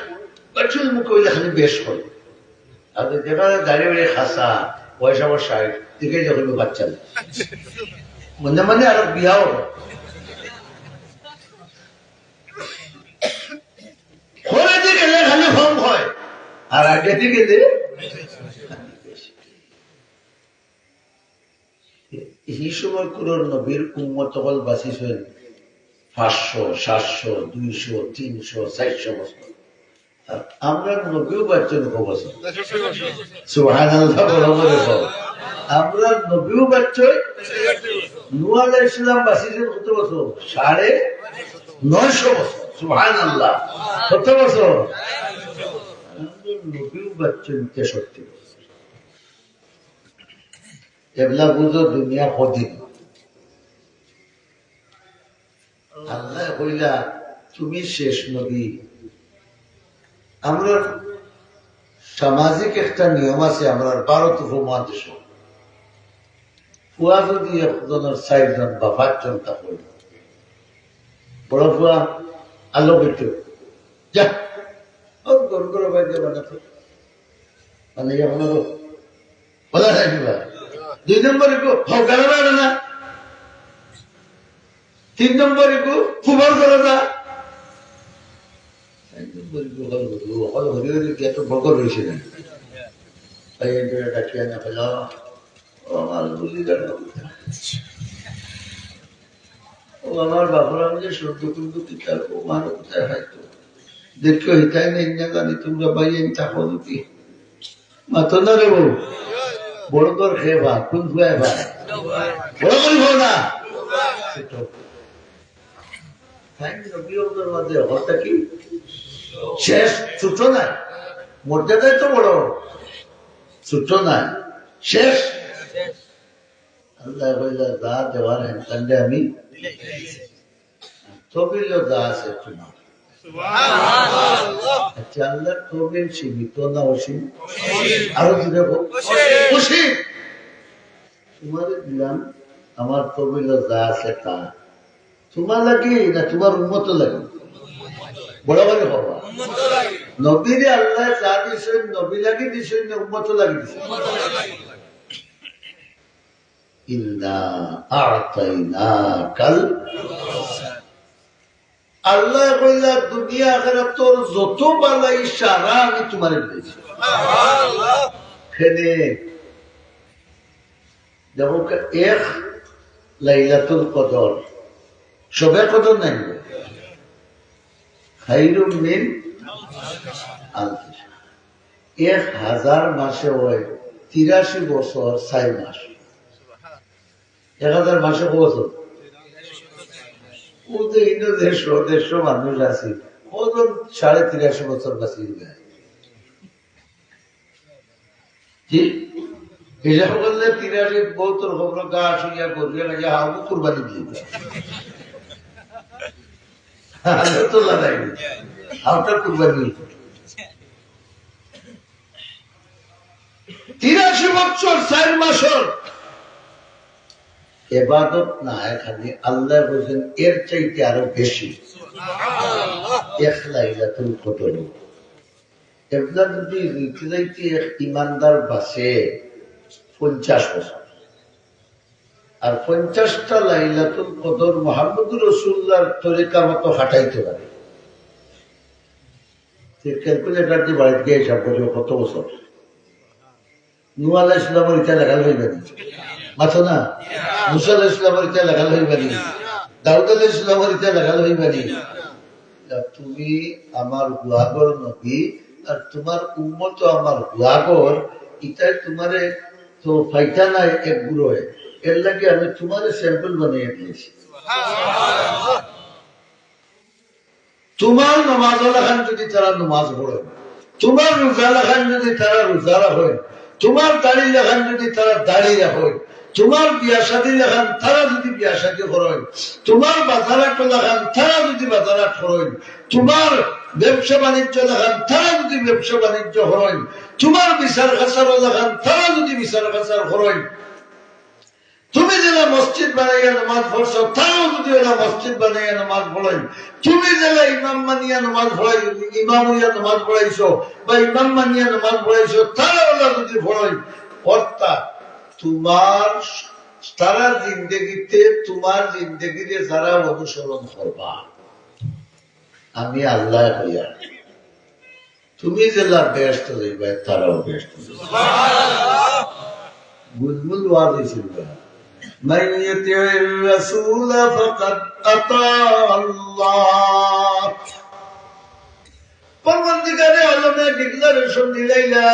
S1: প্রচুর মুখে হইলে খালি বেশ করে, আর যেটা দাঁড়িয়ে বেড়ে খাসা বয়স আবার 60 দিকে যখন বাচ্চা মনে মনে আরো বিয়াও করে দিয়ে গেলে খালি কম হয়, আর আগে দিয়ে গেলে এই সময় কোন নবীর উম্মত হল বাঁচিছেন 500, 700, 200, 300, 400 বছর, আর আমরা নবীও বাচ্চা বছর। সুবহানাল্লাহ বরাবর আমরা নবীও বাচ্চা। নূহ আলাইহিস সালাম বাঁচিছেন কত বছর? 950 বছর। সুবহানাল্লাহ কত বছর? নবীও বাচ্চা 63 বছর। এবলা বুঝো দুনিয়া কদিন। আল্লাহ কইলা তুমি শেষ নবী। আমরা সামাজিক একটা নিয়ম আছে, আমরা ভারত উপমহাদেশ ফুয়া যদি একজনের 4 জন বা 5 জন থাকে, বড় ফুয়া আলো বেটো যা গরু গরু বাইরে বানাতো মানে বলা যায় কিবা। 2 নম্বর হকার বাড়ে না, 3 নম্বর ফুবার করে না, 4 নম্বর এত বকর হয়েছে না ডাকিয়া না ফেল আমার বুঝি গেল ও আমার বাবার আমি যে সদ্য কিন্তু কিতার ও মারো কোথায় হয়তো দেখো হিতাই নেই না জানি তোমরা বাইয়ে থাকো দুটি মাতো না রে বউ বড় তোর খেয়ে ভা কোন ফুয়ায় ভাই বড় করিব না কি শেষ ছোট নাই, মর্যাদায় তো বড়, ছোট নাই, শেষ। আল্লাহ যা দেওয়ার হ্যান্ডে আমি তবিল যা আছে তোমার। আচ্ছা আল্লাহ তবিল সীমিত না অসীম? আরো দূরে অসীম। তোমার দিলাম আমার তবিল যা আছে তা, তোমার লাগি না তোমার উন্মত লাগে? বড় বড় বাবা নবীরে আল্লাহ যা দিছেন নবী লাগি দিছেন না উম্মত লাগি দিছেন? ইন্না আ'তাইনাকাল আল্লাহ কইলা দুনিয়া আখিরাত তোর যত বালাই সারা আমি তোমারে দিয়েছি। সুবহানাল্লাহ। খেলে দেখো এক লাইলাতুল কদর সবে কদর নাই খাইরুম মিন আলফি শাহর। 1000 মাসে হয় 83 বছর 6 মাস। 1000 মাসে কত বছর? ও তো ইন্দ্র দেশ মানুষ আছে ওজন 83.5 বছর বাঁচি যায়। ঠিক হিসাব করলে 83-72 খবর গা শুনিয়া করবে না হাবু কুরবানি দিয়ে তো লাগাই হাওটা কুরবানি 83 বছর 4 মাসের ইবাদত না এখানে আল্লাহ বলেন এর চাইতে আরো বেশি। এক লাইলাতুল কদর এবলা যদি রীতিতে এক ইমানদার বাসে 50 বছর আর 50টা লাইলাতুল কদর মুহাম্মদুর রাসূলুল্লাহর তরিকা মতো হাঁটাইতে পারে। ক্যালকুলেটর দিয়ে বাড়িতে গিয়ে হিসাব করবে কত বছর। নূহ আলাইহিস সালামের ইচ্ছা লাগাল হইবে না মাথো না, মুসা আলাইহিস সালামের ইচ্ছা লাগাল হইবে না, দাউদ আলাইহিস সালামের ইচ্ছা লাগাল হইবে না। তুমি আমার গুয়াগর নবী আর তোমার উম্মত আমার গুয়াগর, ইটাই তোমারে তো ফাইটা নাই এক গুরু এর লাগে আমি তোমারে স্যাম্পল বানিয়ে দিয়েছি। তোমার নামাজ লাগান যদি তারা নামাজ পড়ে, তোমার রোজা লাগান যদি তারা রোজা রাখে, তোমার দাড়ি লাগান যদি তারা দাড়ি রাখে, তোমার বিয়া শাদী লাগান তারা যদি বিয়া শাদী করেন, তোমার বাজারাট লাগান তারা যদি বাজারাট করেন, তোমার ব্যবসা বাণিজ্য লাগান তারা যদি ব্যবসা বাণিজ্য করেন, তোমার বিচার খাসার লাগান তারা যদি বিচার খাসার করেন, তুমি যারা মসজিদ বানাইয়া নামাজ পড়ছো তারাও যদি ওরা মসজিদ বানাইয়া নামাজ পড়েন, তুমি যারা ইমাম মানিয়া নামাজ পড়াই ইমামিয়া নামাজ পড়াইছো বা ইমাম মানিয়া নামাজ পড়াইছো তারা ওরা যদি পড়েন, অর্থাৎ তোমার তারা জিন্দগিতে তোমার জিন্দগিতে যারা অনুসরণ করবা আমি আল্লাহ হইয়া তুমি জেলা ব্যস্ত হইবা তারাও ব্যস্ত। বুলবুল ওয়াজ হয়েছিল من يطع الرسول فقد اطاع الله। পরবর্তীকালে আলমে ডিক্লারেশন দিলাইলা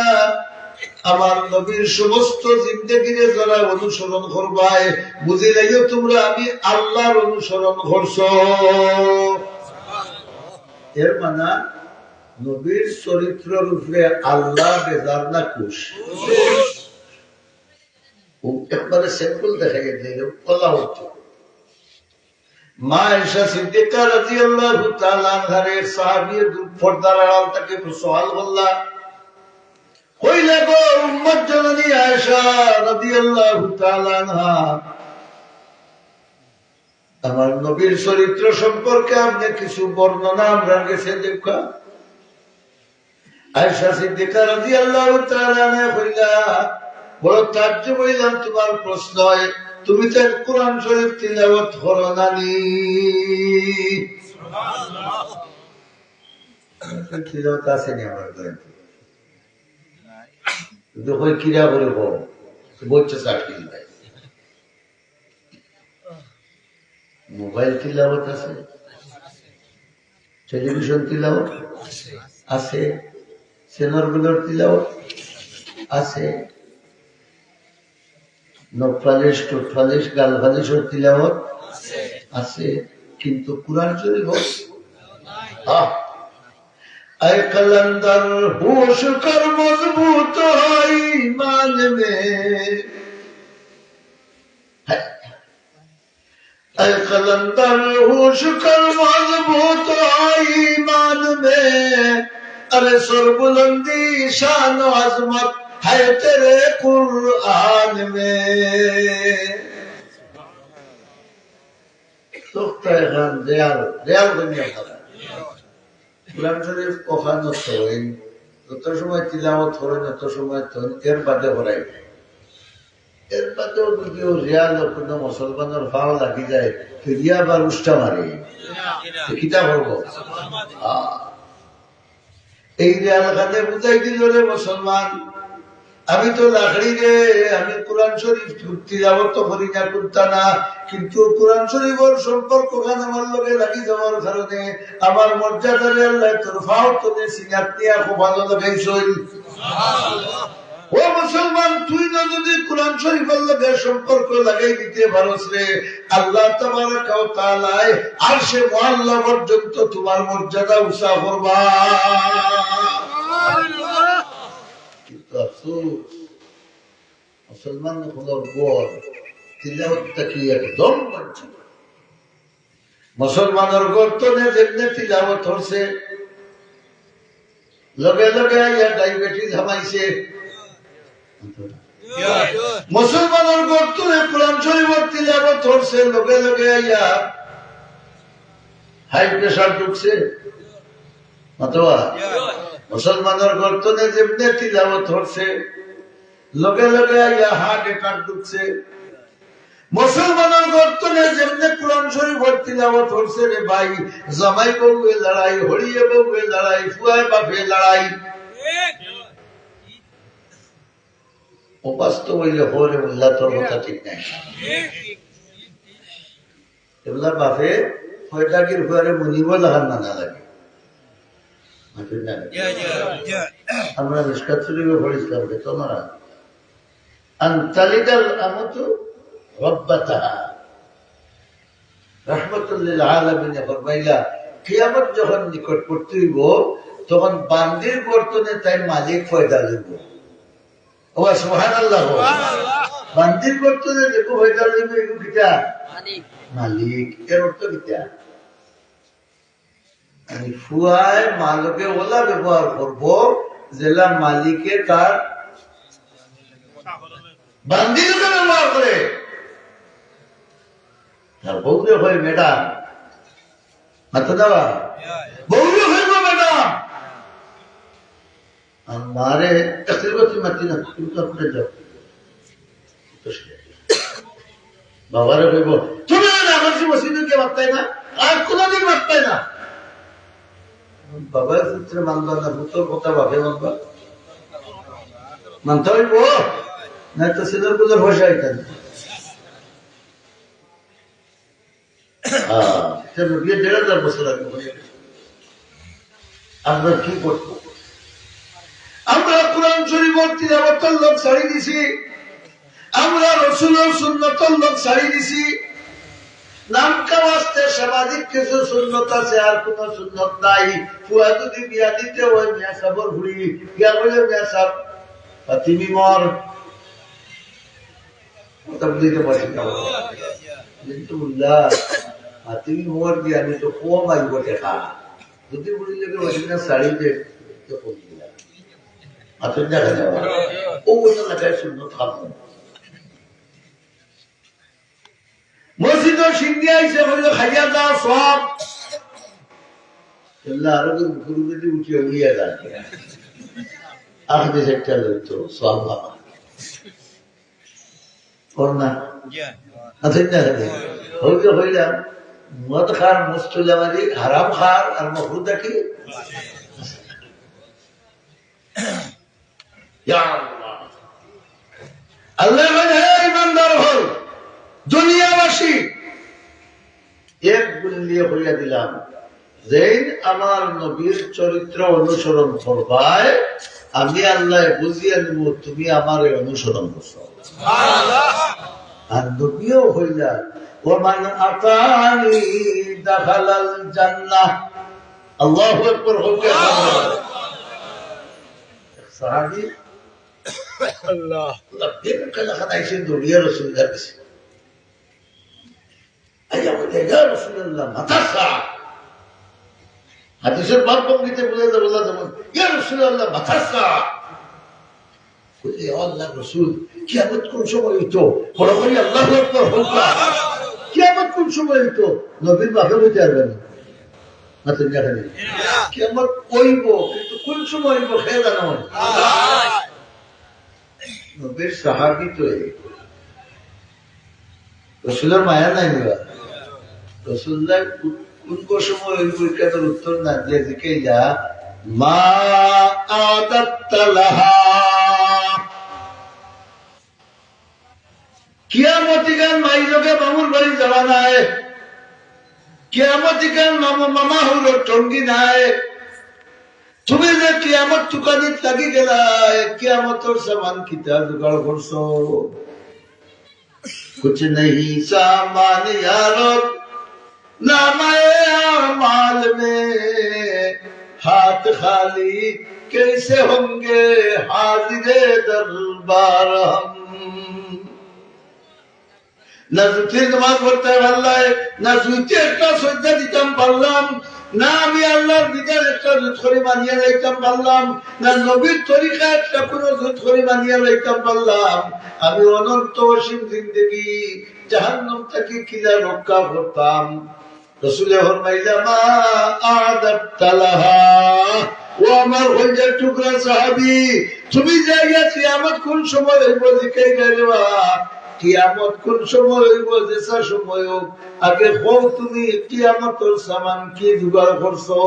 S1: আমার নবীর সমস্ত জিন্দেগিরে যারা অনুসরণ করবাই বুঝিলাইও তোমরা আমি আল্লাহর অনুসরণ করছো। এর মানে নবীর চরিত্রের উপরে আল্লাহ বেজার না খুশ। একবারে সিম্পল দেখা গেছে আল্লাহ হচ্ছে মা আয়েশা সিদ্দিকা রাদিয়াল্লাহু তাআলা আনহার এক সাহাবী পর্দার আড়াল থেকে সওয়াল করলেন, কইলে গো উম্মত জননী আয়েশা রাদিয়াল্লাহু তাআলা আনহা, আমার নবীর চরিত্র সম্পর্কে আপনি কিছু বর্ণনা আমরা গেছে দেখা। আয়েশা সিদ্দিকা রাদিয়াল্লাহু তাআলা আনহা কইলেন, বড় তাজ্জব হইলাম তোমার প্রশ্ন, তুমি তো কোরআন শরীফ তিলাওয়াত করো না নি? তিলাওয়াত আসেনি আমার ঘরে, দেখো কিরা করে বলছে চাকরি নাই। মোবাইল তিলাওয়াত আছে, টেলিভিশন তিলাওয়াত আছে, চ্যানেলগুলোর তিলাওয়াত আছে, নখপালিশ টোটপালিশ গাল ফালিশের তিলাওয়াত আছে, কিন্তু কুরআন শরীফ আয় কলন্দর হোশ কর মজবুত হয় ঈমান মে, আয় কলন্দর হোশ কর মজবুত হয় ঈমান মে, আরে সরবুলন্দি শান ও আজমত है तेरे कुरान में। তোকটা এখন দেয়াল দেয়াল বানিয়ে ফেলা কোরআন শরীফ কখনো থইন যত সময় তিলাওয়াত করেন তত সময় থইন এর বাদে করাই এর বাদেও যদি রিয়াল কোনো মুসলমানের ভাও লাগি যায় ফিরিয়া বা রুষ্টা মারি কিতা করবো এই রিয়াল খানে বুঝাই দিল রে মুসলমান আমি তো লাকড়ি রে আমি কোরআন শরীফ তিলাওয়াত করি না করতা না কিন্তু কোরআন শরীফের সম্পর্ক খান আমার লগে লাগি যাওয়ার কারণে আমার মর্যাদারে আল্লাহ তোর ফাও তোদের সিনাত নিয়া খুব ভালো লাগাইছই ও মুসলমান তুই না যদি কোরআন শরীফের লগে সম্পর্ক লাগাই দিতে পারস রে আল্লাহ তাবারাকা ওয়া তাআলা আরশে মুআল্লা পর্যন্ত তোমার মর্যাদা উঁচা করবা কিন্তু আফসোস মুসলমান খোদার গড় তিলাওয়াতটা কি একদম মানছে মুসলমানের গড় তো না যেমনি তিলাওয়াত হচ্ছে লগে লগে আইয়া ডায়াবেটিস হামাইছে মুসলমানের গড় তো কোরআন শরীফের তিলাওয়াত হচ্ছে লগে লগে আইয়া হাই প্রেসার ঢুকছে অথবা মুসলমানের গর্তনে যেমনি তিলাওয়াত হচ্ছে লগে লগে আইয়া হার্ট অ্যাটাক ঢুকছে মুসলমানের গর্তনে যেমনি কোরআন শরীফের তিলাওয়াত হচ্ছে রে ভাই জামাই বউয়ে লড়াই হরিয়ে বউয়ে লড়াই ফুয়ায় বাপে লড়াই অবাস্তব হইলে হরে উল্লাহ তোর কথা ঠিক নাই এগুলা বাপে ফয়দাকির ফুয়ারে মুনিব লাগান না লাগে আমরা মিশকাত শরীফে পড়েছিলাম যে তোমরা আনতালিদাল আমতু রাব্বাতাহা রাহমাতুল লিল আলামিন ফরমাইলা কিয়ামত যখন নিকটবর্তী হইব তখন বান্দির বর্তনে তাই মালিক ফয়দা লইব ও সুবহানাল্লাহ বান্দির বর্তনে দেখো ফয়দা লইব এগো কিটা মালিক এর অর্থ কিটা আমি ফুয়ায় মালকে ওলা ব্যবহার করবো জেলা মালিকে তার বান্দিকে ব্যবহার করে তার বউরে হয় ম্যাডাম মাথা দেওয়া বউরে হইব ম্যাডাম আমারে একটি মাতি না তুমি তো আপনি যাও বাবারে হইব তুমি আমার মসজিদকে মারতাই না আর কোনদিন মারতাই না বাবার পুত্রে মানবা না পুত্র কথা ভাবে মানবা মানতে হইব না তো ছেলের পুজোর পয়সা আইতেন বিয়ে ১,৫০০ বছর আগে আমরা কি করব আমরা কোরআন শরীফের তিলাওয়াতের লোক ছাড়ি দিছি আমরা রাসূলের সুন্নতের লোক ছাড়ি দিছি নাম কাওয়াস্তে সামাজিক কিছু সুন্নত আছে আর কোন সুন্নত নাই ফুয়া যদি বিয়া দিতে হয় মিয়া সাবর হুড়ি বিয়া বলে মিয়া সাব তুমি মর তবলিগে বসে কিন্তু উল্লাহ তুমি মর বিয়া নি তো কম আইব দেখা যদি বুড়ি লেগে বসে না শাড়ি দে তো কম দিলা আতন দেখা যাবে ও বলে লাগায় সুন্নত খাবো মসজিদ সিন্ধি আইসে বললো খাইয়া দাও সব আরো গুরু যদি উঠিয়ে উড়িয়ে যায় আগে একটা লইতো সব বাবা করোনা হইলাম মদ খার মুস্তুলামারি হারাম খার আর মহরুদা কি আল্লাহ ইমানদার হল দুনিয়াবাসী এক গুলিয়ে হইয়া দিলাম যেন আমার নবীর চরিত্র অনুসরণ করবায় আমি আল্লাহ বুঝিয়ে নিব তুমি আমার অনুসরণ করছো আর নবীও হইলা ওমান আতানি দাখালাল জান্নাহ আল্লাহু আকবার হোক সাহাবী আল্লাহ দিন কালা খানাইছে দুনিয়া রাসূলুল্লাহ কাছে আইয়া বলে ইয়া রাসূলুল্লাহ মাতাসা হাদিসের বাদ বঙ্গিতে বলে বলা যেমন ইয়া রাসূলুল্লাহ মাতাসা বলে আল্লাহ রাসূল কিয়ামত কোন সময় হইতো বড় করে আল্লাহু আকবার হোক কিয়ামত কোন সময় হইতো নবীর বাপে বলতে পারবেন কিয়ামত কইব, কিন্তু কোন সময় হইব সে জানা নবীর সাহাবী তো রসুলের মায়া নাই নিবা রসুল্লাহ কোন সময় হইব এটার উত্তর না দিয়ে দিকে যা মা আদাত্তালাহা কিয়ামতি গান মাই লোকে মামুর বাড়ি যাওয়া নাই, কিয়ামতি গান মামা হল টঙ্গি নাই, তুমি যে কিয়ামত চুকানিত লাগি গেলাই কিয়ামতর সামান কিতা জোগাড় করছো? कुछ नहीं सामान यारो नामाए आमाल में हाथ खाली कैसे होंगे हाजिरे दरबार हम না জুতির নামাজ পড়তে পারলাই, না জুতি একটা শ্রদ্ধা দিতাম পারলাম, না আমি আল্লাহর বিধান একটা জুত করে মানিয়ে লাইতাম পারলাম, না নবীর তরিকা একটা কোন জুত করে মানিয়ে লাইতাম পারলাম, আমি অনন্ত অসীম জিন্দেগি জাহান্নাম থেকে কিলা রক্ষা করতাম। রাসূল ফরমাইলেন মা আদাতালাহা, ও আমার হইজার টুকরা সাহাবী, তুমি জায়গা কিয়ামত কোন সময় হইব জিকাই গাইবা, কিয়ামত কোন সময় হইব যেসা সময় হোক, আগে হোক তুমি কিয়ামতের সামান কি জোগাড় করছো?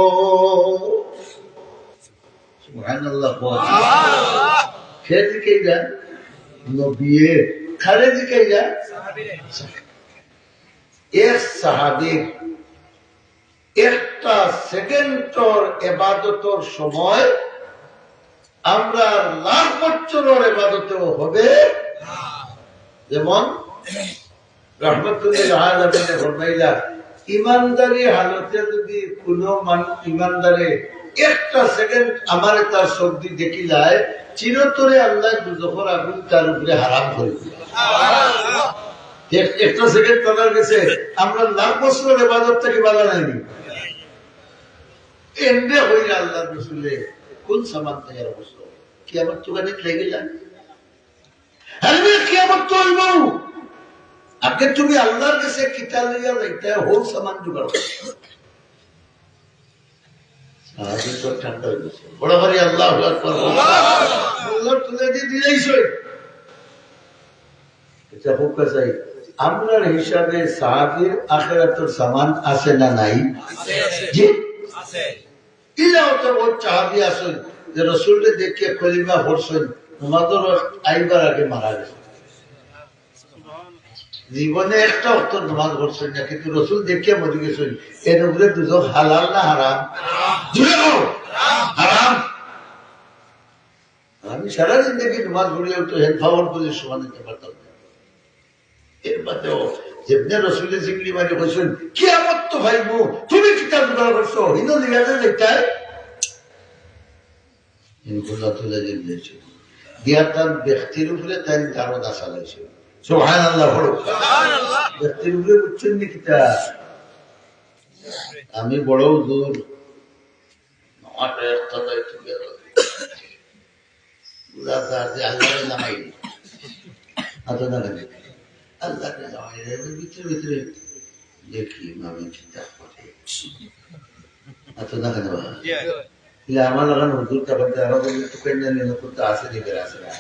S1: সুবহানাল্লাহ। কে জিকাইলা? নবীয়ে। খারে জিকাইলা? এক সাহাবীর একটা সেকেন্ডর ইবাদতের সময় আমরা লাখ বছরের ইবাদতেও হবে। যেমন রহমতুল্লাহ আলাইহি ফরমাইলা ইমানদারি হালতে যদি কোনো ইমানদারে একটা সেকেন্ড আমার তার শক্তি দেখি যায়, চিরতরে আল্লাহ দুজখের আগুন তার উপরে হারাম করে দিবে। একটা সেকেন্ড তাদের গেছে, আমরা লাখ বছরের ইবাদত থেকে বাধা নাইনি। এমনি হইলে আল্লাহ রসুলে কোন সামান তৈরি করছো? কিয়ামত চুকানিত লেগে যায়। আগে তুমি আল্লাহর কাছে কিতা লইয়া যাইতে হোল সামান জোগাড় ঠান্ডা হয়ে গেছে। বড় ভারী আল্লাহ তুলে দিয়ে দিলেইছ। চাই আপনার হিসাবে সাহাবীর আখিরাতের সামান আছে না নাই? জি ইলাও তো বহুত সাহাবী আছেন যে রাসূলকে দেখে কলিমা পড়ছেন, আমাদের আইবার আগে মারা গেছে, জীবনে একটা অর্থ নামাজ পড়ছেন না, কিন্তু রসুল দেখে মরে গেছেন। এর উপরে দুজন হালাল না হারাম? হারাম। আমি সারা জিন্দগি নামাজ পড়িয়া তো হেলফাওয়ার বলে সমান দিতে পারতাম না। এর বাদেও যেমনি রসুলের জিগড়ি মারি বলছেন কিয়ামত তো ভাইব, তুমি কিতাব জোগাড় করছো হিন্দু লিগাতে দেখতায় ইনকুল্লাহ তুলে দিয়েছে দিয়া তার ব্যক্তির উপরে তাই কারো দাসা লাগছে। সুবহানাল্লাহ। ব্যক্তির উপরে বুঝছেন নি কিতা? আমি বড় হুজুর আল্লাহ নামাই আল্লাহ ভিতরে ভিতরে দেখি আমি কিতাব পড়ে না কেন আমার লাগানো হুজুর তা বলতে আরো করতে আসে দিবে আসে না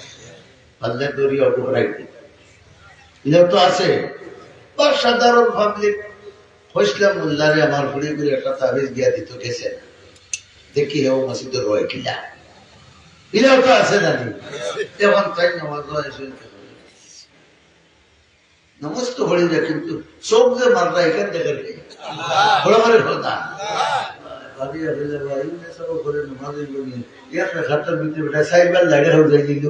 S1: আল্লাহ দৌড়ি অটোরাই এটাও তো আছে। বা সাধারণ পাবলিক হইসলাম মোল্লারে আমার ঘুরে ঘুরে একটা তাবিজ গিয়া দিত গেছে, দেখি হেও মসজিদের রয় কিলা, এটাও তো আছে জানি। এখন তাই নামাজ তো পড়ি যায়, কিন্তু সব যে মাররা এখান থেকে বড় করে কথা খাতার ভিতরে বেটা সাইবার লাগে হয়ে গেল।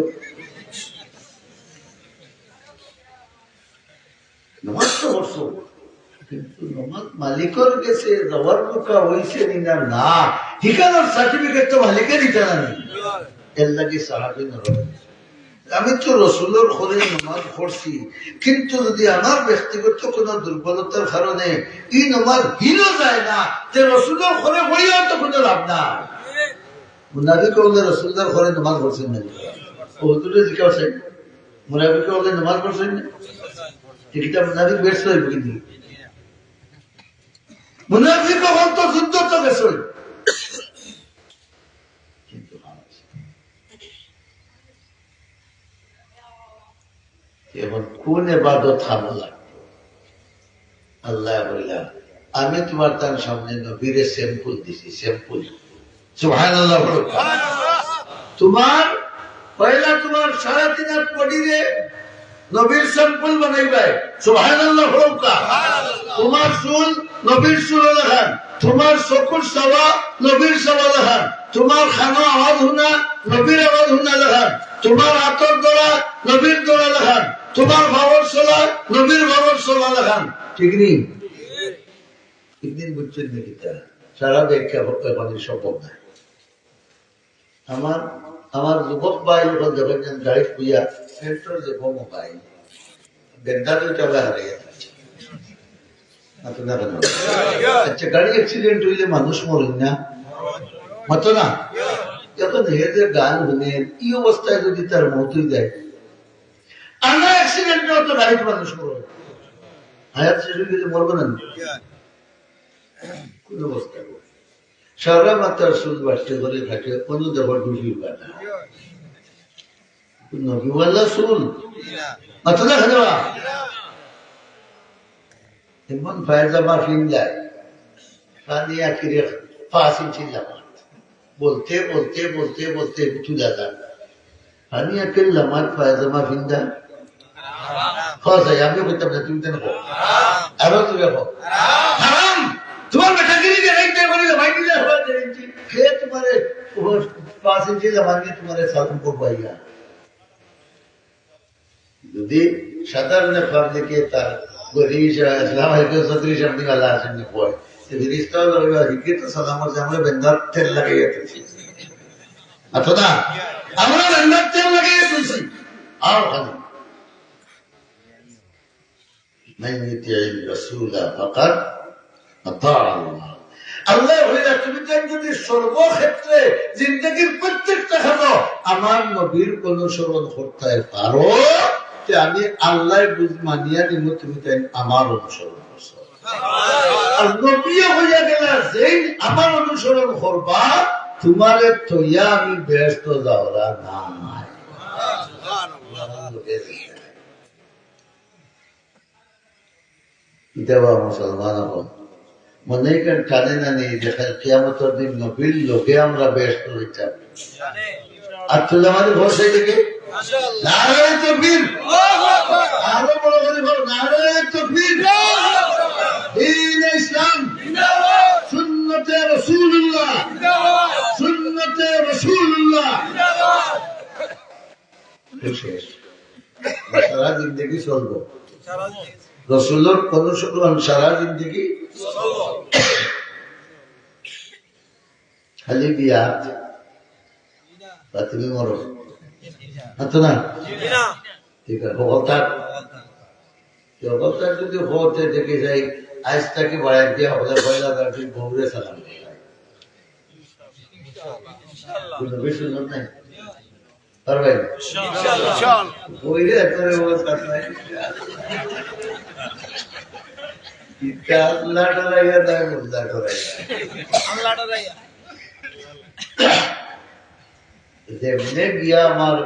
S1: নামাজ তো পড়ছো, কিন্তু নামাজ মালিকের কাছে যাওয়ার পোকা হয়েছে না, ঠিকানার সার্টিফিকেট তো মালিকের ঠিকানা নেই। এর লাগে সাহাবী নরম। আমি তো রসুলের ঘরে নামাজ পড়ছি, কিন্তু যদি আমার ব্যক্তিগত কোন দুর্বলতার কারণে এই নামাজ হীন যায় না, যে রসুলের ঘরে পড়িয়াও তো কোনো লাভ নাই। মুনাফিক হলে রসুলদার ঘরে নামাজ পড়ছেন না, হুজুরে জিজ্ঞাসা মুনাফিক হলে নামাজ পড়ছেন না, ঠিকটা মুনাফিক বেশ হইব কিন্তু মুনাফিক হল তো যুদ্ধ তো গেছে, কিন্তু এখন কোন এবাদত হামলা লাগতো? আল্লাহ বললাম আমি তোমার তার সামনে নবীরে স্যাম্পল দিছি, স্যাম্পল। সুবহানাল্লাহ। তোমার পয়লা তোমার 3.5 হাত বডিরে নবীর স্যাম্পল বানাইবাই। সুবহানাল্লাহ। তোমার চুল নবীর চুল লাগান, তোমার চকুর সাওয়া নবীর সাওয়া লাগান, তোমার খানো আওয়াজ শুনা নবীর আওয়াজ শুনা লাগান, তোমার হাতর দোড়া নবীর দোড়া লাগান, তোমার ভাবর চলা নবীর ভাবর চলা লাগান। ঠিক নেই? একদিন বুঝছেন নাকি? সারা ব্যাখ্যা মানে সম্ভব নাই। আমার যুবক ভাই যখন যখন গাড়ি খুঁয়া সেন্টার যে মোবাইল বেদা দুইটা হারিয়ে যাচ্ছে। আচ্ছা, গাড়ি অ্যাক্সিডেন্ট হইলে মানুষ মরেন না, মতো না? যখন হেদের গান শুনেন এই অবস্থায় যদি তার মতই দেয়, আনা অ্যাক্সিডেন্ট তো গাড়িতে মানুষ মরবে, হায়াত শেষ হয়ে গেলে মরবে না কোন অবস্থা। সারা মাত্রার সুদ বাড়তে করে থাকে কোনো দেবার ডুবির বানা নবীওয়ালা চুল মাথা দেখা দেওয়া এমন পায়জামা ফিনলায় পানি আখিরে 5 ইঞ্চি লামাত বলতে বলতে বলতে বলতে চুলা যান পানি আখির লামাত পায়জামা ফিন্দা খাওয়া যায়। আমিও করতাম না, তুমি কেন খাও? আরো তুমি খাও হারাম। তোমার বেটাগিরি গেরাইতে করি ভাই দিলে হওয়া গেরেন্টি খেয়ে তোমারে 5 ইঞ্চি লামাত নিয়ে তোমারে সালাম করবাইয়া। যদি সাধারণ পাবলিকে তার ইসলাম ছত্রিশ আপনি আল্লাহ আসেন পয় তো সালামত আমরা বেন্দার তেল লাগাইয়া তুলছি, অথবা আমরা বেন্দার তেল লাগাইয়া তুলছি। আর খালি আল্লাহ হইলা তুমি যদি সর্বক্ষেত্রে জিন্দগির প্রত্যেকটা খানো আমার নবীর অনুসরণ করতে পারো, আমি আল্লাহ মানিয়া দিব, তুমি তাই আমার অনুসরণ করছো। আর নবী হইয়া গেলা যেই আমার অনুসরণ করবা, তোমারে থইয়া আমি ব্যস্ত যাওয়া নাই। দেওয়া মুসলমান মনে কেন টানে না নেই যে কিয়ামতের দিন নবীর লোকে আমরা ব্যস্ত হইতাম। আর তুলে আমাদের ভরসাই থেকে নারায়ে তাকবীর, আরো বড় করে বলো নারায়ে তাকবীর। দ্বীন ইসলাম জিন্দাবাদ, সুন্নতে রাসূলুল্লাহ জিন্দাবাদ, সুন্নতে রাসূলুল্লাহ জিন্দাবাদ। শেষ সারা জিন্দেগি চলবো রাসূলের অনুসরণ, সারা জিন্দেগি খালি বিয়া তুমি মরো না, ঠিক আছে। জগৎটার যদি হতে দেখে যাই আজ তাকে বাড়াই দিয়ে হলে পয়লা গাড়ি বউরে সালাম কোনো বেশি নাই পারবেন বইরে একেবারে অবস্থা নাই। আমার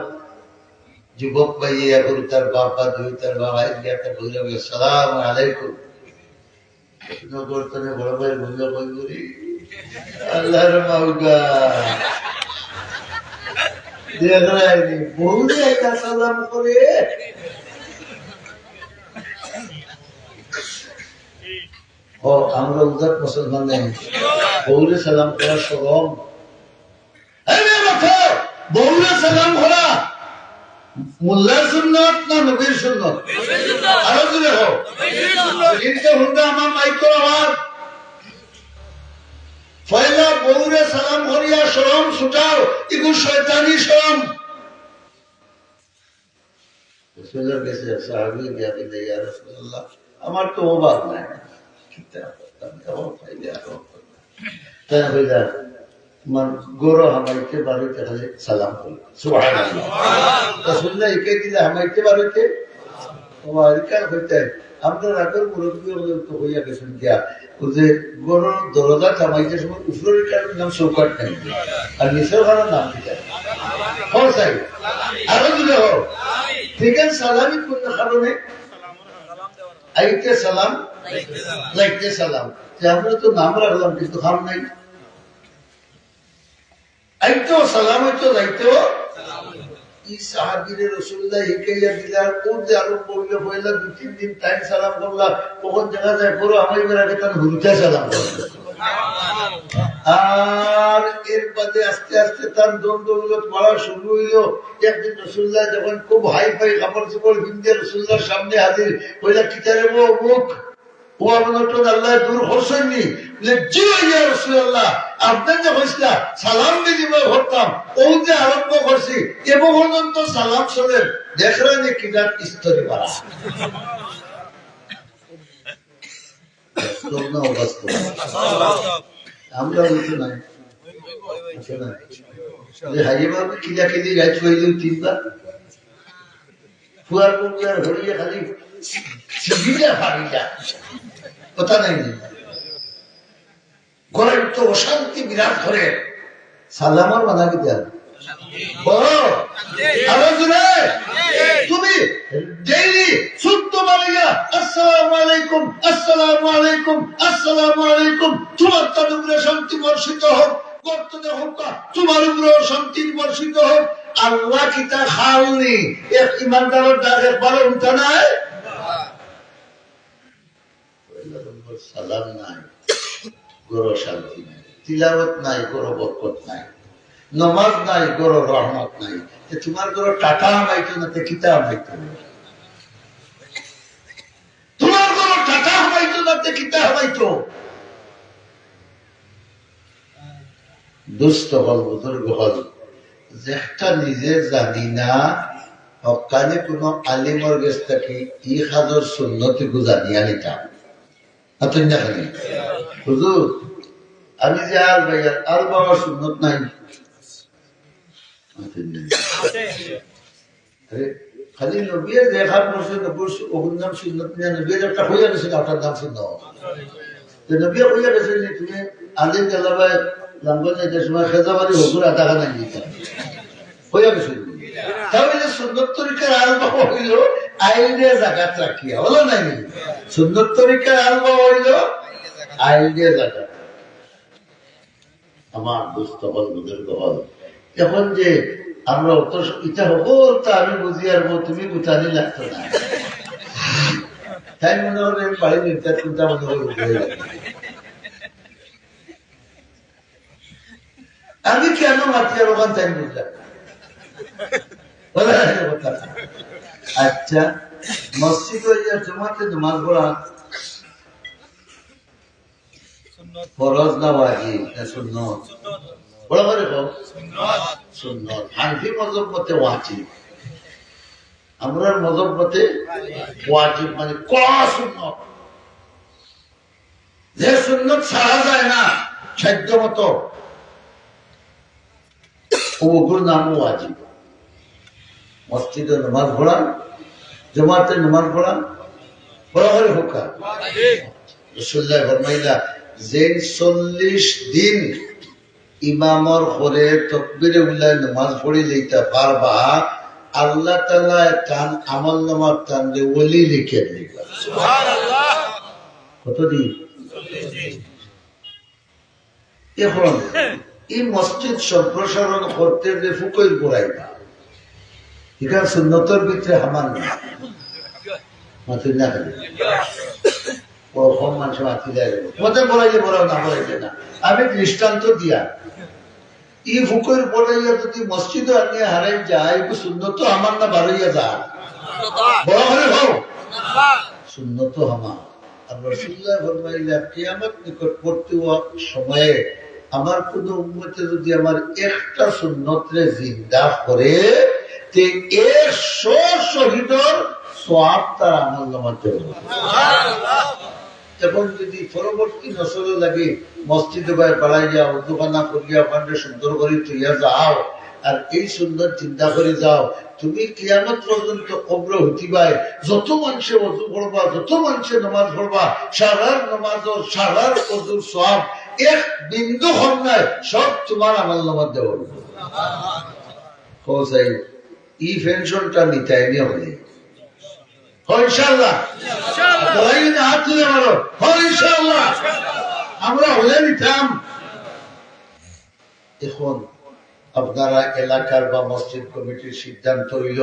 S1: যুবক ভাই এখন তার বাবা দুই তার বাবা সালাম আলাইকুম নগরতনে বড় ভাই বলল বই করি আল্লাহর মাউগা বহুরে একটা সালাম করে ও আমরা উদার মুসলমান নেই বহুরে সালাম করা সরম। বহুরে সালাম করা মোল্লার সুন্নত না নবীর সুন্নত? আরো জোরে হোক। কিন্তু হুন্ডা আমার মাইকর আওয়াজ পয়লা বহুরে সালাম করিয়া শরম ছুটাও, এগুলো শয়তানি শরম। রাসূলের কাছে সাহাবী গিয়া বলে ইয়া রাসূলুল্লাহ আমার তো অভাব নাই, তাই হইলা গরু হামাইতে বাড়িতে খালি সালাম করি সুবহানাল্লাহ। রাসূলুল্লাহ একে দিলে হামাইতে বাড়িতে আপনার আগের মুরব্বী হইয়া গেছেন গিয়া যে গরুর দরজা থামাইতে সময় উপরের কারোর নাম চৌকাট নাই আর নিচের কারোর নাম দিতে আরো দিলে হোক ঠিক আছে। সালামি কোন কারণে আইতে সালাম লাইতে সালাম, আমরা তো নাম রাখলাম কিন্তু খাম নাই। আইতেও সালাম হইতো যাইতেও সাহাবীরে রাসূলুল্লাহ হিকাইয়া দিলার কোন যে আরম্ভ হইল পয়লা 2-3 দিন টাইম সালাম করলা কখন দেখা যায় পুরো আমার আগে তার হুরুটা সালাম করলো আর এর বাদে আস্তে আস্তে তার দ্বন্দ্ব মারা শুরু হইল। একদিন রাসূলুল্লাহ যখন খুব হাই ফাই কাপড় চোপড় পিনতে রাসূলুল্লাহর সামনে হাজির হইলা কিতারে মুখ ও আপনার আল্লাহ দূর হোসেননি জি ইয়া রাসূলুল্লাহ আপনার যে হইসলা সালাম দিয়ে ভরতাম ও যে আরম্ভ করছি এ পর্যন্ত সালাম শোনেন দেখলেন কিরাত স্তরে বাড়া আমরা বলছি নাই হাইবাবু কিলা কিলি গাছ হইল তিনবার ফুয়ার মুখার হরিয়া খালি সিগিটা ফাড়িটা কথা নাই ঘরের তো অশান্তি বিরাট করে সালামার মানা কি দেন তুমি ডেইলি শুদ্ধ মারিয়া আসসালামু আলাইকুম আসসালামু আলাইকুম আসসালামু আলাইকুম তোমার তার উপরে শান্তি বর্ষিত হোক করতে হোক তোমার উপরে শান্তি বর্ষিত হোক। আল্লাহ কি তা খালনি এক ইমানদারের ডাক একবারও উঠা নাই সালাম নাই গরো শান্তি নাই তিলাওয়াত নাই গরো বরকত নাই নমাজ নাই গরো রহমত নাই। তোমার গরো টাকা হামাইতো না তে কিতা হামাইতো তোমার গরো টাকা হামাইতো না তে কিতা হামাইতো। দুস্থ হল বুজুর্গ হল যেটা নিজে জানি না হকানে কোন আলিমর গেছ থাকি ই হাজর সুন্নতি জানিয়া নিতাম হুজুর আমি যে আর ভাইয়ার আর বাবার সুন্নত নাই খালি নবীর দেখা পড়ছে ওগুর নাম সুন্নত নিয়ে নবীর একটা হইয়া গেছিল আপনার নাম সুন্নত নবী হইয়া গেছে তুমি আলিম গেলাবাই লাম্বা যাইতে সময় খেজাবাড়ি হুজুর আধা খানা দিতে হইয়া গেছিল তাহলে সুন্নত তরিকার আর বাবা হইল আইডিয়া জাগাত রাখিয়া হলো নাই সুন্নত তরিকার আর বাবা হইল আইডিয়া জাগাত। আমার দুস্থ হল বুজুর্গ হল এখন যে আমরা অত ইচ্ছা হল তা আমি বুঝি আর তুমি গুতানি লাগতো না তাই মনে হলে বাড়ি নির্যাত চিন্তা মনে করে আমি কেন মাতিয়ার ওখান তাই বুঝলাম। আচ্ছা মসজিদ জমাতে নামাজ পড়া ফরজ না ওয়াজিব না সুন্নত বড় করে সুন্নত। হানফি মযহাব মতে ওয়াজিব, আমরার মযহাব মতে ওয়াজিব মানে কড়া সুন্নত, যে সুন্নত ছাড়া যায় না সাধ্য মতো ওগুলোর নাম ওয়াজিব। মসজিদে নামাজ পড়া জমাতে নামাজ পড়া বড় করে হোকা রাসূলুল্লাহ ফরমাইলা যে 40 দিন ইমামর করে তাকবীরে উল্লাহ নামাজ পড়ি লইতে পারবা আল্লাহ তাআলা টান আমলনামার টান দিয়ে ওলি লিখে দিবা সুবহানাল্লাহ। কতদিন? 40 দিন। এখন এই মসজিদ সম্প্রসারণ করতে যে ফুকইর গোড়াইবা এখানে সুন্নতের ভিতরে হামান না মাথুর না খালি কম মানুষ মাথি দেয় মতে বলাইলে বলাও না বলাইলে না। আমি দৃষ্টান্ত দিয়া ই ফুকইর বলাইয়া যদি মসজিদ আনিয়ে হারাই যায় সুন্নত আমার না বাড়াইয়া যায় বড় হলে হোক সুন্নত হামা। আর রাসূলুল্লাহ ফরমাইলা কিয়ামত নিকটবর্তী সময়ে আমার কোন উম্মতে যদি আমার একটা সুন্নতরে জিন্দা করে তে 100 শহীদের সওয়াব তার আমলনামায় চলে যাবে সুবহানাল্লাহ। এখন যদি পরবর্তী নসলে লাগে মসজিদে বাইরে পালাই যাও দোকানা করিয়া ওখানে সুন্দর করে তুইয়া যাও আর এই সুন্দর চিন্তা করে যাও তুমি কিয়ামত পর্যন্ত কবর হইতিবাই যত মানুষে ওযু করবা যত মানুষে নামাজ পড়বা সারার নামাজ ও সারার ওযুর সওয়াব এক বিন্দু কম নাই সব তোমার আমলনামায় দেওয়া হবে হোসাই এই পেনশনটা নিতাই নিয়ে হবে ইনশাআল্লাহ ইনশাআল্লাহ হাত তুলে বলো ইনশাআল্লাহ আমরা হলে নিতাম এখন আপনারা এলাকার বা মসজিদ কমিটির সিদ্ধান্ত হইল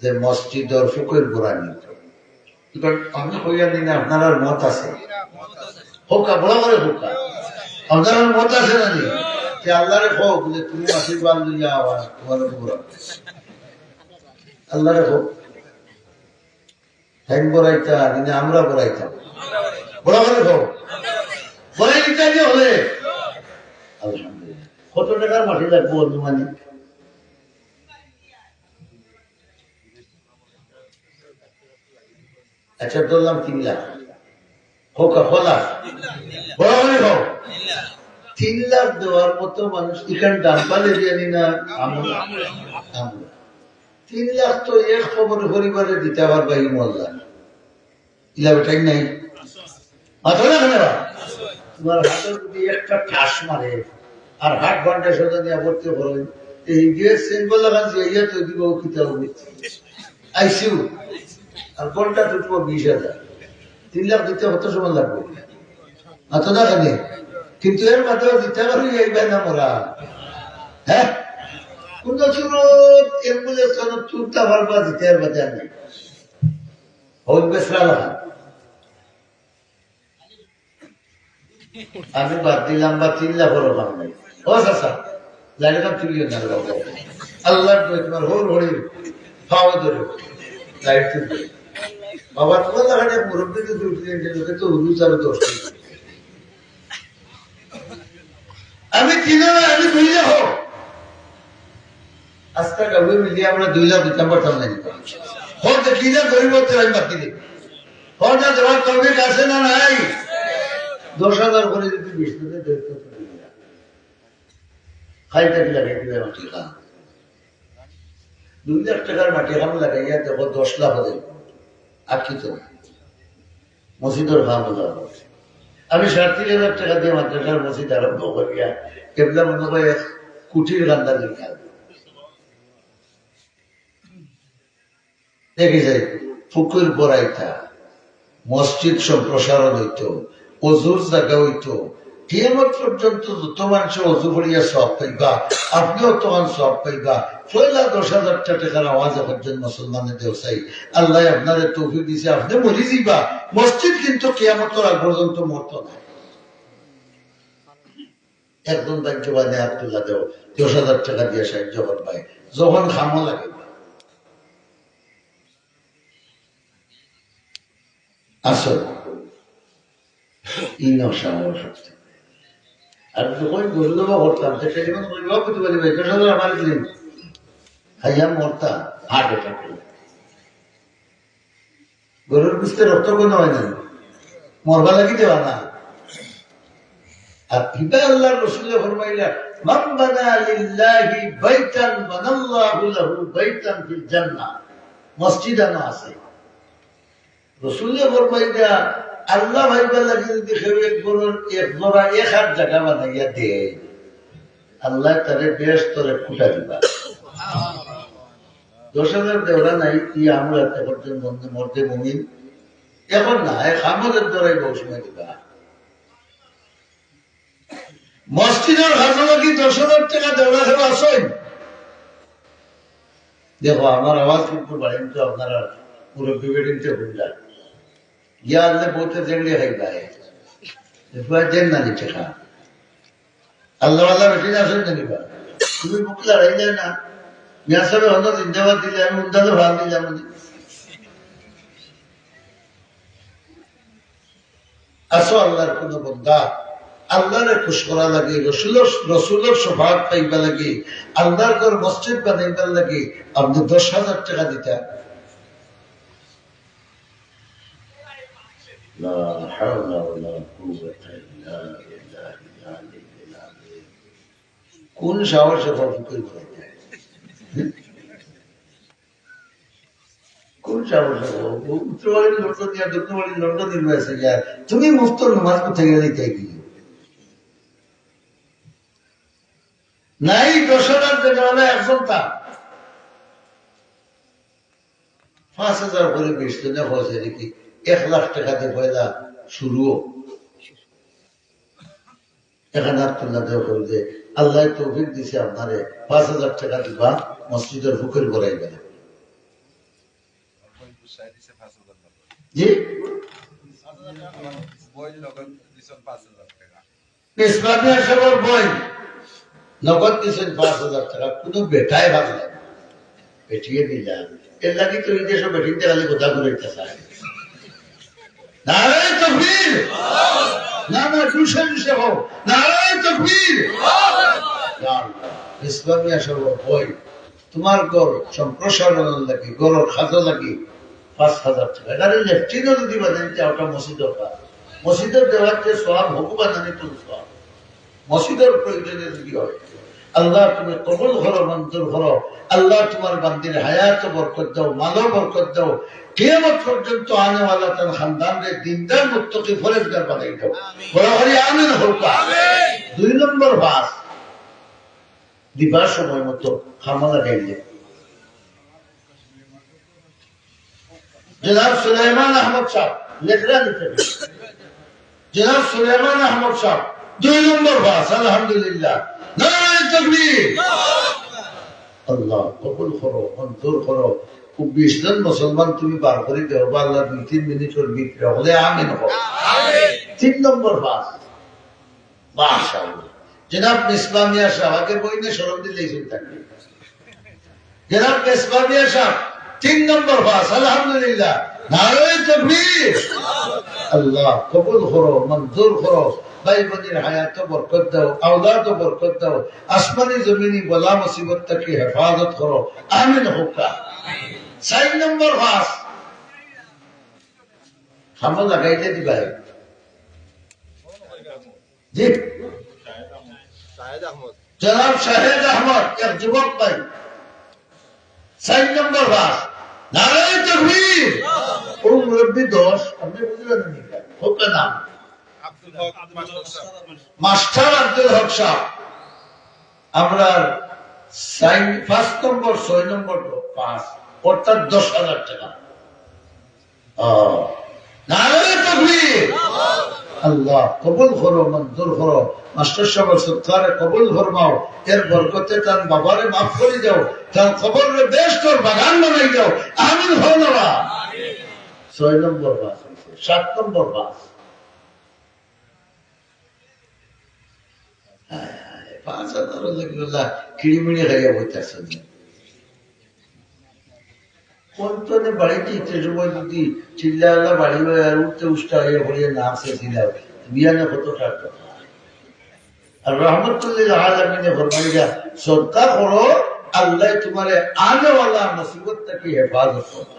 S1: যে মসজিদের ফুকের গোড়া নিত আমি হইয়া নি না আপনার মত আছে হোকা বড় করে হোকা আপনার মত আছে না নি যে আল্লাহরে হোক যে তুমি আশীর্বাদ লইয়া আবার তোমার গোড়া আল্লাহরে হোক হ্যাং বড়াইতা আমরা বড়াইতাম বড় করে হোক বড়াই নিতে হলে আলহামদুলিল্লাহ কত টাকার মাটি লাগবো অনুমানিক আচ্ছা ধরলাম 3 লাখ হোক খোলা বড় করে হোক 3 লাখ দেওয়ার মতো মানুষ এখানে দাম পালে জানি না আমরা 3 লাখ তো এক খবর পরিবারে দিতে পারবা এই মহল্লা ইলা বেটাই নাই মাথা না তোমার হাতের যদি একটা ঠাস মারে আর হাট ঘন্টা সোজা নিয়ে ভর্তি করেন এই গ্যাস সিম্বল লাগান যে ইয়া তো দিব কিতাব আইসিউ আর ঘন্টা টুটবো 20,000 3 লাখ দিতে কত সময় লাগবে মাথা না খানে কিন্তু এর মাধ্যমে দিতে পারি এইবার না মোরা হ্যাঁ কোন সুরত অ্যাম্বুলেন্স কোন চুরটা পারবা দিতে আর বাজার নেই হোক বেসরা লাগা আমি বাদ দিলাম বা 3 লাখ হলো কাম নাই ও চাচা লাইনটা তুলিও না আল্লাহর তোমার হোর হরি খাওয়া ধরে লাইট তুলবে বাবা তোমার লাগানে মুরব্বী যদি উঠলেন লোকে তো হুজুর চালু দোষ আমি 3 লাখ আমি 2 লাখ হোক আজকে গাড়ি মিলিয়ে আমরা 2 লাখ দিতাম পারতাম না হোক দেখি না গরিব হতে আমি বাকি দিই হোক না জবাব করবে কাছে না নাই 10,000 করে যদি 20 টাকা খাইতে লাগাই দিবে মাটি খান 2 লাখ টাকার মাটি খান লাগাইয়া দেখো 10 লাখ হবে আর কি তো মসজিদের খাম আমি 3,500 টাকা দিয়ে মাদ্রাসার মসজিদ আরম্ভ করিয়া কেবলা মনে হয় কুটির গান্ডা লিখা দেখি যাই পুকুর বড়াইতা মসজিদ সম্প্রসারণ হইত অজুর জায়গা হইতো কিয়ামত পর্যন্ত যত মানুষ অজু করিয়া সব পাইবা আপনিও তখন সব পাইবা পয়লা 10,000 টাকার আওয়াজ একজন মুসলমানের দেও চাই আল্লাহ আপনাদের তৌফিক দিছে আপনি মরি যাইবা মসজিদ কিন্তু কিয়ামতের আগ পর্যন্ত মরত না একজন দায়িত্ব বানে আব্দুল্লাহ দেও 10,000 টাকা দিয়ে সাহায্য করবাই যখন খামো লাগে আসল আর যখন গরুদবা করতাম টেলিফোন করিবা বুঝতে পারি ভাই 10,000 আমার দিলেন হাইয়া মরতাম হার্ট অ্যাটাক করে গরুর পিছতে রক্ত কোনো হয় না মরবা লাগি দেওয়া না আর হিবা আল্লাহর রাসূল ফরমাইলা মান বানা লিল্লাহি বাইতান বানাল্লাহু লাহু বাইতান ফিল জান্নাহ মসজিদানো আছে রাসূল ফরমাইলা আল্লাহ ভাইবা লাগে যদি কেউ এক গরুর এক জোড়া 1,000 জায়গা বানাইয়া দেয় আল্লাহ তারে বেহেশতের খুঁটা দিবা 10,000 দেওয়া নাই কি আমরা এখন মধ্যে মুমিন এখন না আমাদের দ্বারাই বহু সময় দিবা মসজিদের খাজনা কি 10,000 টাকা দেওয়া খেলা আসেন দেখো আমার আওয়াজ কিন্তু বাড়েন তো আপনারা পুরো বিবেডিংতে ভুললা গিয়া আল্লাহ বলতে দেখলে খাইবা দেন না নিচে খা আল্লাহ আল্লাহ বেটি না আসেন জানিবা তুমি মুখ লড়াই যায় না মিয়া সাহেব হলো জিন্দাবাদ দিলে আমি উন্দাতে ভাগ দিলাম আসো আল্লাহর কোন বন্দা আল্লাহরে খুশ করা লাগে রসুলের স্বভাব পাইবা লাগে আল্লাহর ঘর মসজিদ বানাইবার লাগে আপনি 10,000 টাকা দিতেন কোন সাহসে কোন সাহস উত্তরবাড়ির লন্ডন দিয়া দক্ষিণবাড়ির লন্ডন নির্বাচন যায় তুমি মুফত নামাজ কোথায় গেলে তাই কি নাই 10,000 দেওয়ালা একজন তা 5,000 করে 20 জনে হয়েছে নাকি 1 লাখ টাকা দিয়ে পয়লা শুরুও এখানে আব্দুল্লাহ দেওয়া যে আল্লাহ তৌফিক দিছে আপনারে 5,000 টাকা দিবা মসজিদের বুকের গড়াই গেলে জি ইসলামিয়া সবার বই নগদ দিচ্ছেন 5,000 টাকা কোনো বেটায় ভাবলেন বেটিয়ে দিলাম এর লাগে তো এই দেশে বেটিতে খালি কথা বলতে চায় নারায়ে তাকবীর না না জুসে জুসে হোক নারায়ে তাকবীর ইসলামিয়া সবার বই তোমার ঘর সম্প্রসারণ লাগে গড়ের খাজা লাগে 5,000 টাকা এটা লেফটিনও যদি বাজান ওটা মসজিদের কাজ মসজিদের দেওয়ার যে সওয়াব হোক বাজানি তো সওয়াব মসজিদের প্রয়োজনে যদি হয় আল্লাহ তুমি কবুল করো মঞ্জুর করো আল্লাহ তোমার বান্দির হায়াত বরকত দাও মালও বরকত দাও কিয়ামত পর্যন্ত আনে ওয়ালা তার খানদান রে দিনদার মুত্তাকি ফরেজগার বানাই দাও বলা হরি আমিন হোক আমিন 2 নম্বর বাস দিবার সময় মতো খামা লাগাইলে জনাব সুলাইমান আহমদ সাহেব লেখরা নিতে জনাব সুলাইমান আহমদ সাহেব 2 নম্বর বাস আলহামদুলিল্লাহ নারায়ে তাকবীর আল্লাহ কবুল করো মঞ্জুর করো 20 জন মুসলমান তুমি বার করে দাও আল্লাহ 2-3 মিনিটের ভিতরে হলে আমিন হোক আমিন 3 নম্বর বাস মাশাআল্লাহ জনাব ইসলামিয়া সাহেব আগে বইনে শরম দিলেই চিন্তা করি জনাব ইসলামিয়া সাহেব 3 নম্বর বাস আলহামদুলিল্লাহ নারায়ে তাকবীর আল্লাহ কবুল করো মঞ্জুর করো ভাই বোনের হায়াত বরকত দাও আওলাদ বরকত দাও আসমানি জমিনি বলা মুসিবত থেকে হেফাজত করো আমিন হোক আমিন 4 নম্বর বাস খামা লাগাইতে দিবা জি জনাব শাহেদ আহমদ এক যুবক ভাই 4 নম্বর বাস নারায়ে তাকবীর ও মুরব্বি 10 আপনি বুঝলেন না হোক নাম আব্দুল হক মাস্টার আব্দুল হক সাহেব আমরা 5 নম্বর 6 নম্বর 5 অর্থাৎ 10,000 টাকা নারায়ে তাকবীর আল্লাহ কবুল করো মঞ্জুর করো মাস্টার সাহেব সত্তারে কবুল ফরমাও এর বরকতে তার বাবারে মাফ করে দাও তার কবরে বেহেশতের বাগান বানাই দাও আমিন হও না আমিন 6 নম্বর বাস 7 নম্বর বাস 5,000 লাগলো কিড়িমিড়ি খাইয়া বইতেছে কোনতনে বাড়িতে ইচ্ছে সময় যদি চিল্লা আল্লাহ বাড়ি আর উঠতে উষ্টা হয়ে হরিয়ে নামছে ছিলাম বিয়ানে কত টাকা আর রহমতুল্লাহ আলামিনে ফরমাইয়া সদকা করো আল্লাহ তোমারে আনে ওয়ালা মুসিবত থেকে হেফাজত করবে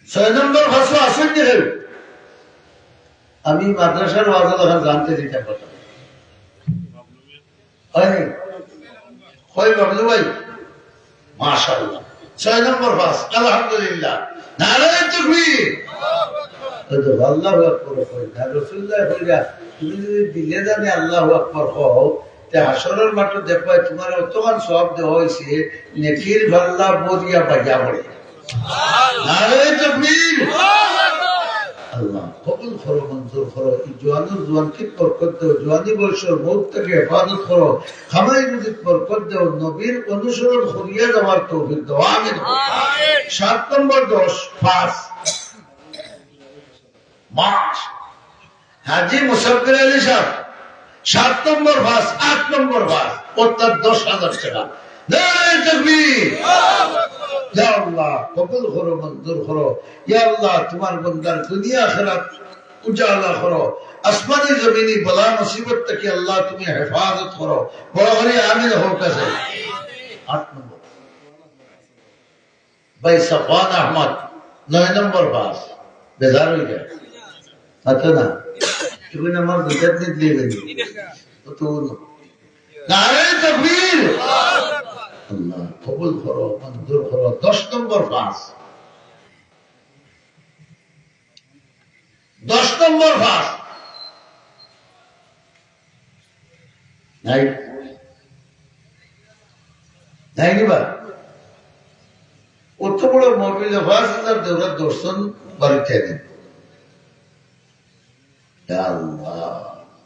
S1: 6 নম্বর ভাষা আসেন যে আমি মাদ্রাসার ওয়াজ যখন জানতে দিতে কথা হয়নি হয় বাবলু ভাই মাশাআল্লাহ 6 নম্বর বাস আলহামদুলিল্লাহ নারায়ে তাকবীর আল্লাহু আকবার কই না রাসূলুল্লাহ কইরা তুমি যদি দিলে জানে আল্লাহু আকবার কও তে হাসরের মাঠে দেখবা তোমার অতগান সওয়াব দেওয়া হইছে নেকির ভাল্লা বদিয়া বাজা পড়ে সুবহানাল্লাহ নারায়ে তাকবীর আল্লাহ কবুল করো মঞ্জুর করো এই জওয়ানকে বরকত দাও জওয়ানি বয়সের মউত থেকে হেফাজত করো খামাই রুজিক বরকত দাও নবীর অনুসরণ করিয়া যাওয়ার তৌফিক দাও আমিন আমিন 7 নম্বর 10 মাস হাজী মুসাফির আলী সাহেব 7 নম্বর 8 নম্বর অর্থাৎ 10,000 টাকা নারায়ে তাকবীর ইয়া আল্লাহ কবুল করো মঞ্জুর করো ইয়া আল্লাহ তোমার বান্দার দুনিয়া আখিরাত উজালা করো আসমানি জমিনি বলা মুসিবত থেকে আল্লাহ তুমি হেফাজত করো বড় করে আমিন হোক আছে 8 নম্বর ভাই সাফান আহমদ 9 নম্বর বাস বেজার হয়ে যায় আচ্ছা না তুমি আমার বিজাত নিয়ে দিয়ে তো নারে তাকবীর। আল্লাহ কবুল করো, মঞ্জুর করো। 10 নম্বর ফাঁস, 10 নম্বর ফাঁস নাই নাই কিবা অত বড় মহফিল 5,000 দেওয়ার দর্শন বাড়িতে নেন।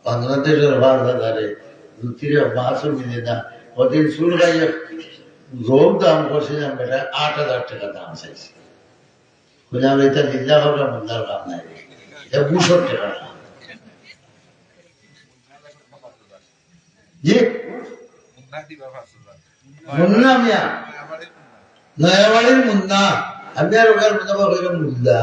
S1: বাংলাদেশের 5,000-এ 2-3 মাসও মিলে না। ওদিন চুল গাইয়ে রোগ দাম করছিলাম, বেটা 8,000 টাকা দাম চাইছি। বললাম এটা জিল্লা হবে মোল্লার কাম নাই, 200 টাকা। জি মুন্না মিয়া, নয়াবাড়ির মুন্না। আমি আর ওখানে মুল্লা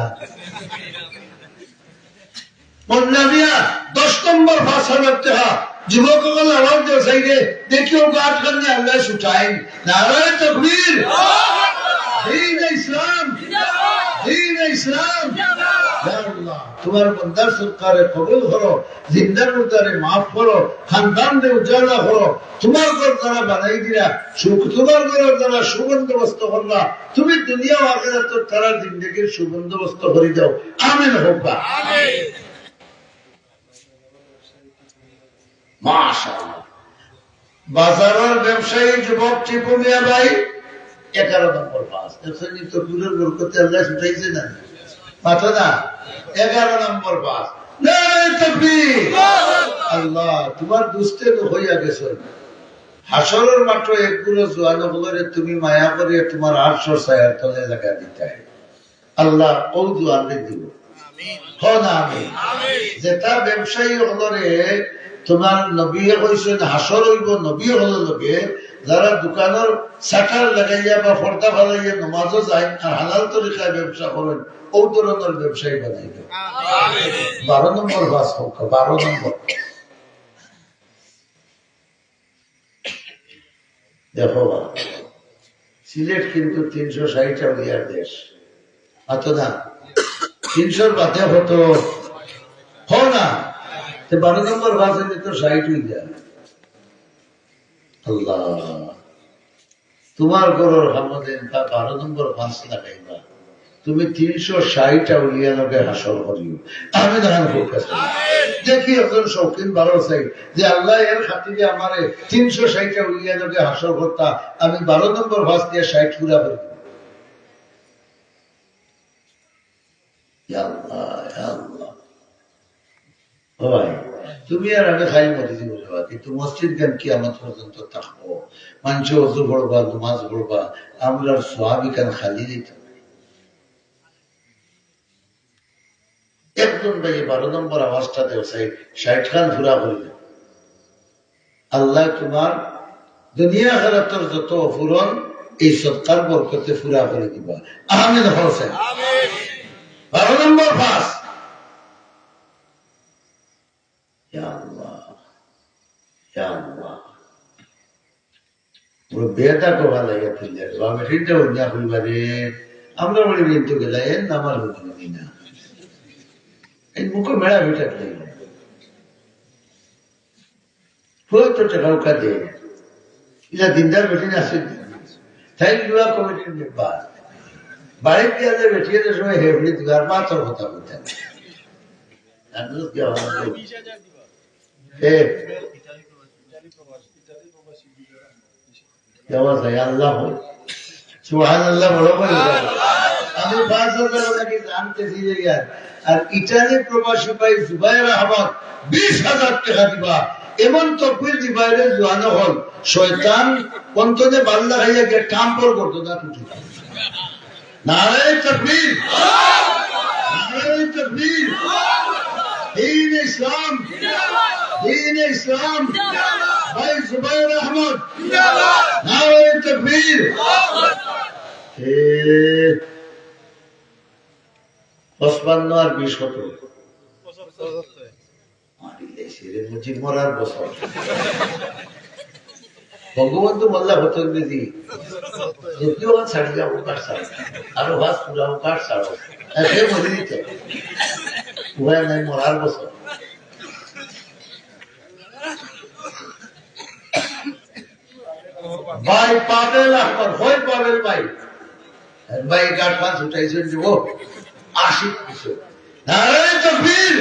S1: মুন্না মিয়া 10 নম্বর 5,000 টাকা। যুবকসকল আওয়াজ দিয়ে চাইলে দেখিও গাছ খান্নে আল্লাহ ছুটাই। নারায়ে তাকবীর। দীন ইসলাম, দীন ইসলাম। তোমার বন্দার সরকারে কবুল করো, জিন্দার উদ্ধারে মাফ করো, খানদান দে উজালা করো। তোমার ঘর যারা বানাই দিলা, তোমার ঘরের যারা সুবন্দোবস্ত করলা, তুমি দুনিয়া ও আখিরাত তারা জিন্দেগির সুবন্দোবস্ত করে দাও। আমিন হোক। মাশাআল্লাহ। বাজারের ব্যবসায়ী যুবক টিপু মিয়া ভাই 11 নম্বর পাস। এখানে তো দূরের বরকতে আল্লাহ ছুটাইছে না মাথা না। 11 নম্বর পাস। নারে তাকবীর। আল্লাহ তোমার দুস্তে তো হইয়া গেছে। হাসরের মাত্র একগুলো জোয়ান বলে তুমি মায়া করে তোমার 800 ছায়ার তলে লাগা দিতে। আল্লাহ ও জোয়ানকে দিব। আমিন। হন আমিন। যেটা ব্যবসায়ী হলরে তোমার নবী কইছেন হাসর হইব নবী হল লোকে যারা দোকানের শাটার লাগাইয়া বা পর্দা ফালাইয়া নামাজও যায় আর হালাল তরিকায় ব্যবসা করেন, ও ধরনের ব্যবসায়ী বানাইবে। 12 নম্বর বাস হোক। 12 নম্বর। দেখো সিলেট কিন্তু 360 আউলিয়ার দেশ, আতো না 300 বাদে হতো হো না। 12 নম্বর বাস হইলে তো 60 হয়ে যায়। আল্লাহ তোমার গরুর হামদেন 12 নম্বর বাস লাগাইবা, তুমি 360 আউলিয়া লগে হাসর করিও। আমি দান করতেছি দেখি একজন শৌখিন ভালো চাই যে আল্লাহ এর খাতিরে আমারে 360 আউলিয়া লগে হাসর করতা, আমি 12 নম্বর বাস দিয়ে 60 পুরা করে দেব। ইয়া আল্লাহ, ইয়া আল্লাহ। ভাই তুমি আর আমি খাই মরে দিব, কিন্তু মসজিদ গান কিয়ামত পর্যন্ত থাকবো। মানুষ ওযু পড়বা, নামাজ পড়বা, আমরা সোয়াবি গান খালি দিতে। একজন ভাই 12 নম্বর আওয়াজটা দেও, 60 খান পুরা করে দেব। আল্লাহ তোমার দুনিয়া আখিরাতের যত ফুরন এই সৎকার বরকতে পুরা করে দিবা। আমিন হোসেন। আমিন। 12 নম্বর পাস। ইয়া আল্লাহ, ইয়া আল্লাহ। পুরো বেটা কো ভালো লাগে তুইলে বাবা ফিরতে উঠা কইবারে আমরা বলি কিন্তু গেলেন আমার বলি না এই মুখ মেলা বেটা লাগে পুরো তো টাকা কাটে ইলা দিনদার বেটি না আসে তাই দুয়া কমিটির মেম্বার বাড়ি দিয়ে বেটিয়ে সময় হেবলি দুয়ার মাত্র কথা বলতে আনন্দ কি হবে 20,000 দিবা এ দেওয়া যায়। আল্লাহ সুবহানাল্লাহ বড় করে আমি 5,000 টাকা জানতেছি যে আর ইটালি প্রবাসী ভাই জুবাইর আহমদ 20,000 টাকা দিবা। এমন তকবীর দিবাইরে জোয়ানো হল শয়তান অন্তরে বাল্লা হইয়া গিয়ে কাম্পর করতো না টুটি। নারে তাকবীর, নারে তাকবীর। দীন ইসলাম, দীন ইসলাম। ভাই জুবাইর আহমদ নারে তাকবীর। 55 আর 20 কত? মুজিব মরার বছর ভগবন্ত মোল্লা হতো দিদি যদিও ছাড়িয়া উকার ছাড়ো আরো ভাস পুরা উকার ছাড়ো সে মরে দিতে উভয় নাই মরার বছর ভাই পাবেল আহমদ হয় পাবেল ভাই ভাই গাঠ ফাঁস উঠাইছেন যে ও 80 কিছু নারায়ণ তাকবীর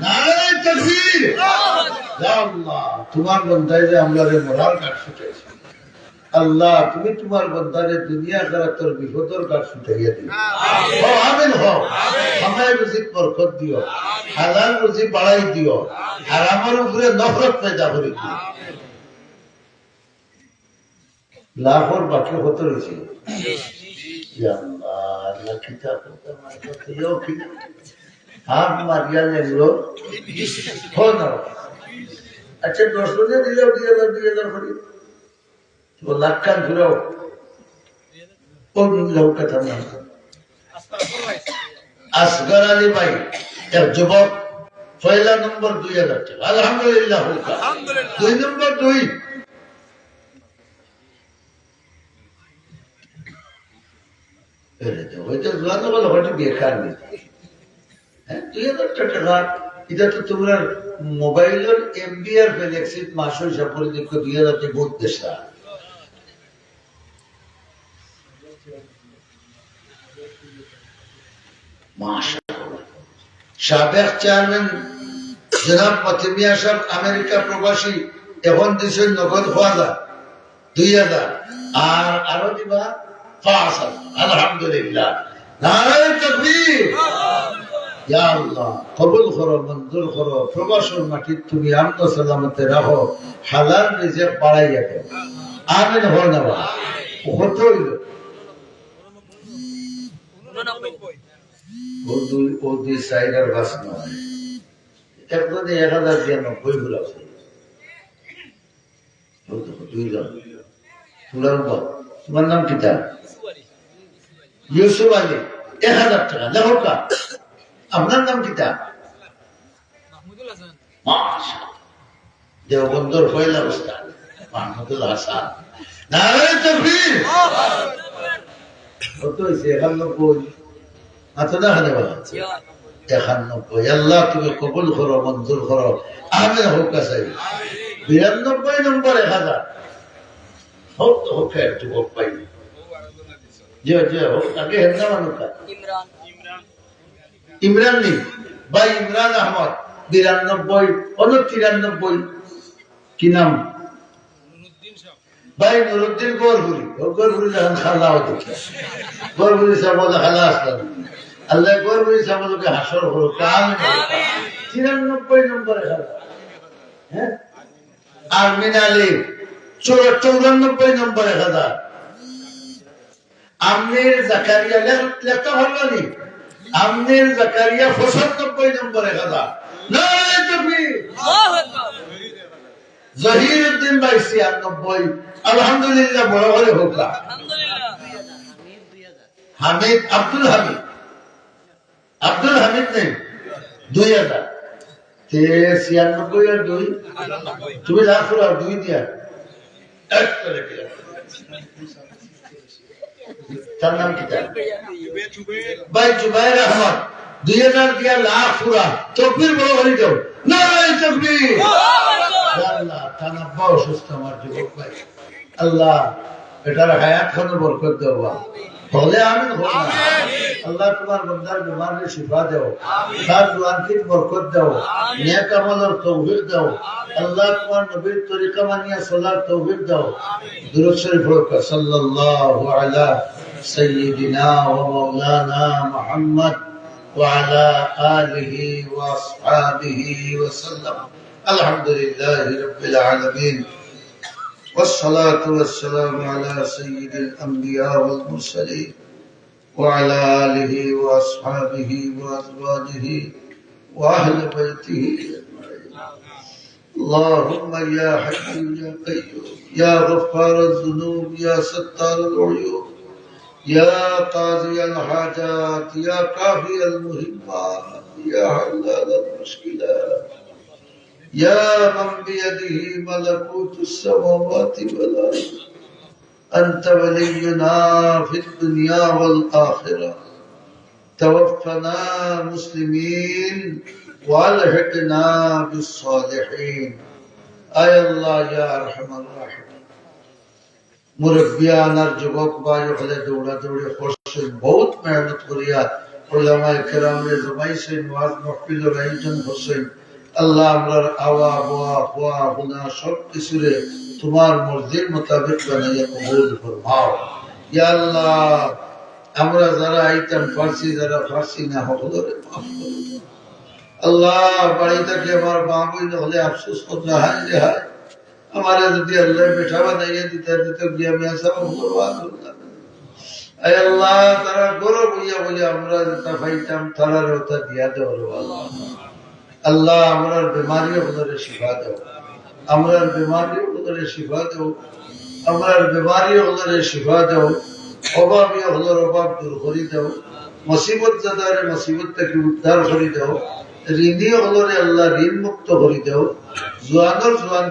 S1: নারায়ণ তাকবীর ইয়া আল্লাহ তোমার বন্দায় যে আমরা রে মোরাল কাট ছুটাইছি আল্লাহ তুমি তোমার বন্দারে দুনিয়া আখিরাতের বিপদর কাট ছুটাইয়া দিও আমিন হও আমায় রুজিক বরকত দিও হালাল রুজি বাড়াই দিও হারামের উপরে নফরত পয়দা করে দিও লাখর বাকি কত রয়েছে ইয়া আল্লাহ আল্লাহ কিতাব তোমার কাছে ইও কি হাত মারিয়া লাগলো हो ना अच्छा दोस्तों ने दिया करी तो लाखान फिराओ और लौका था ना असगर अली भाई एक जुबक पहला नंबर 2000 টাকা আলহামদুলিল্লাহ হোকা 2 নম্বর 2 এরে তো ওইটা জানো বলো হয়তো বেকার নেই হ্যাঁ 2000 টাকা এটা তো তোমরা মোবাইলের এমবি আর ফ্লেক্সিট মাসের হিসাবে দেখো 2000 টাকা বহুত দেশা মাশাআল্লাহ সাবেক চেয়ারম্যান জনাব মতিমিয়া সাহেব আমেরিকা প্রবাসী এখন দেশের নগদ খোয়াজা 2000 আর আরো দিবা 5000 আলহামদুলিল্লাহ নারায়ে তাকবীর ইয়া আল্লাহ কবুল করো মঞ্জুর করো প্রবাসের মাটি তুমি আমন সালামতে রাখো হালাল রিজিক বাড়াইয়া দাও আমিন হো না কত হইল ও দুই সাইডার বাস নয় একদম 1000 দিয়ে 90 গুলো আছে তোমার নাম কি তা ইউসুফ আলী 1000 টাকা দেখো কা আপনার নাম কি তা দেওবন্দর পয়লা উস্তাদ মাহমুদুল হাসান নারায়ে তাকবীর কত হইছে 91 মাত্র না হলে বলা 91 আল্লাহ তুমি কবুল করো মঞ্জুর করো আমিন হোক চাই 92 নম্বর 1000 হোক তো হোক একটু হোক পাই যে হোক আগে হেনা মানুকা ইমরান নি ভাই ইমরান আহমদ 92 অন্য 93 কি নাম ভাই নুরুদ্দিন গোরগুরি যখন খালাও দেখে গোরগুরি সাহেব খালা আসলাম আল্লাহ গোরগুরি সাহেবকে হাসর হলো কাম 93 নম্বরে খালা হ্যাঁ আর মিনালি 94 নম্বরে খালা আমির জাকারিয়া লেখা হলো নি আমির জাকারিয়া 95 নম্বরে খালা নারায়ে তাকবীর আল্লাহু আকবার জহিরউদ্দিন ভাই 96 আলহামদুলিল্লাহ বড় বড় হোক আলহামদুলিল্লাহ হামিদ আব্দুল হামিদ নেই 2000 তে 96 আর 2 তুমি লাখ আর 2 দিয়া এক করে দিলা তার নাম কি ভাই জুবাইর আহমদ 2000 দিয়া লাখ পুরা তকবীর বড় হয়ে যাও নারায়ে তাকবীর আল্লাহ তানাব্বা সুস্থ আমার যুবক ভাই আল্লাহ এটার হায়াত খানে বরকত দাও বলে আমিন আল্লাহ তোমার বান্দার বিমারে শিফা দাও তার জওয়ানকে বরকত দাও নেক আমলের তৌফিক দাও আল্লাহ তোমার নবীর তরিকা মানিয়া চলার তৌফিক দাও দুরূদ শরীফ পড়ো সাল্লাল্লাহু আলা সাইয়্যিদিনা ওয়া মাওলানা মুহাম্মদ ওয়া আলা আলিহি ওয়া আসহাবিহি ওয়া সাল্লাম আলহামদুলিল্লাহি রাব্বিল আলামিন والصلاة والسلام على سيد الأنبياء والمرسلين وعلى آله وأصحابه وأزواجه وأهل بيته أجمعين اللهم يا حي يا قيوم يا غفار الذنوب يا ستار العيوب يا قاضي الحاجات يا كافي المهمات يا حلال المشكلات يا من بيده ملكوت السماوات والأرض أنت ولينا في الدنيا والآخرة توفنا مسلمين والحقنا بالصالحين أي الله يا أرحم الراحمين মুরব্বিয়ান আর যুবক ভাই হলে দৌড়াদৌড়ি করছেন, বহুত মেহনত করিয়া ওলামায়ে কেরামরে জমাইছেন, ওয়াজ মাহফিলের আয়োজন করছেন। আল্লাহ আমরার আওয়া বোয়া খোয়া গুনা সব কিছুরে তোমার মর্জির মোতাবেক বানাইয়া কবুল ফরমাও। ইয়া আল্লাহ, আমরা যারা আইতাম ফার্সি, যারা ফার্সি না হকলরে মাফ করো। আল্লাহ, বাড়ি থেকে আমার মা বই হলে আফসোস করলে হায় রে হায়, हमारे যদি আল্লাহ বেটা বানাইয়া দিতে দিতে গিয়া আমি আসা বরবাদ হলাম। আয় আল্লাহ, তারা গরব হইয়া বলে আমরা যেটা পাইতাম তারার ওটা দিয়া দেও আল্লাহ। আল্লাহ, আমরার বেমারিও হলরে শিফা দাও, আমরার বেমারিও হলরে শিফা দাও, আমরার বেমারিও হলরে শিফা দাও, অভাবীয় হলর অভাব দূর করি দাও, মুসিবত জাদারে মুসিবত থেকে উদ্ধার করি দাও, ঋণী হলরে আল্লাহ ঋণ মুক্ত করি দাও, জোয়ানোর জোয়ান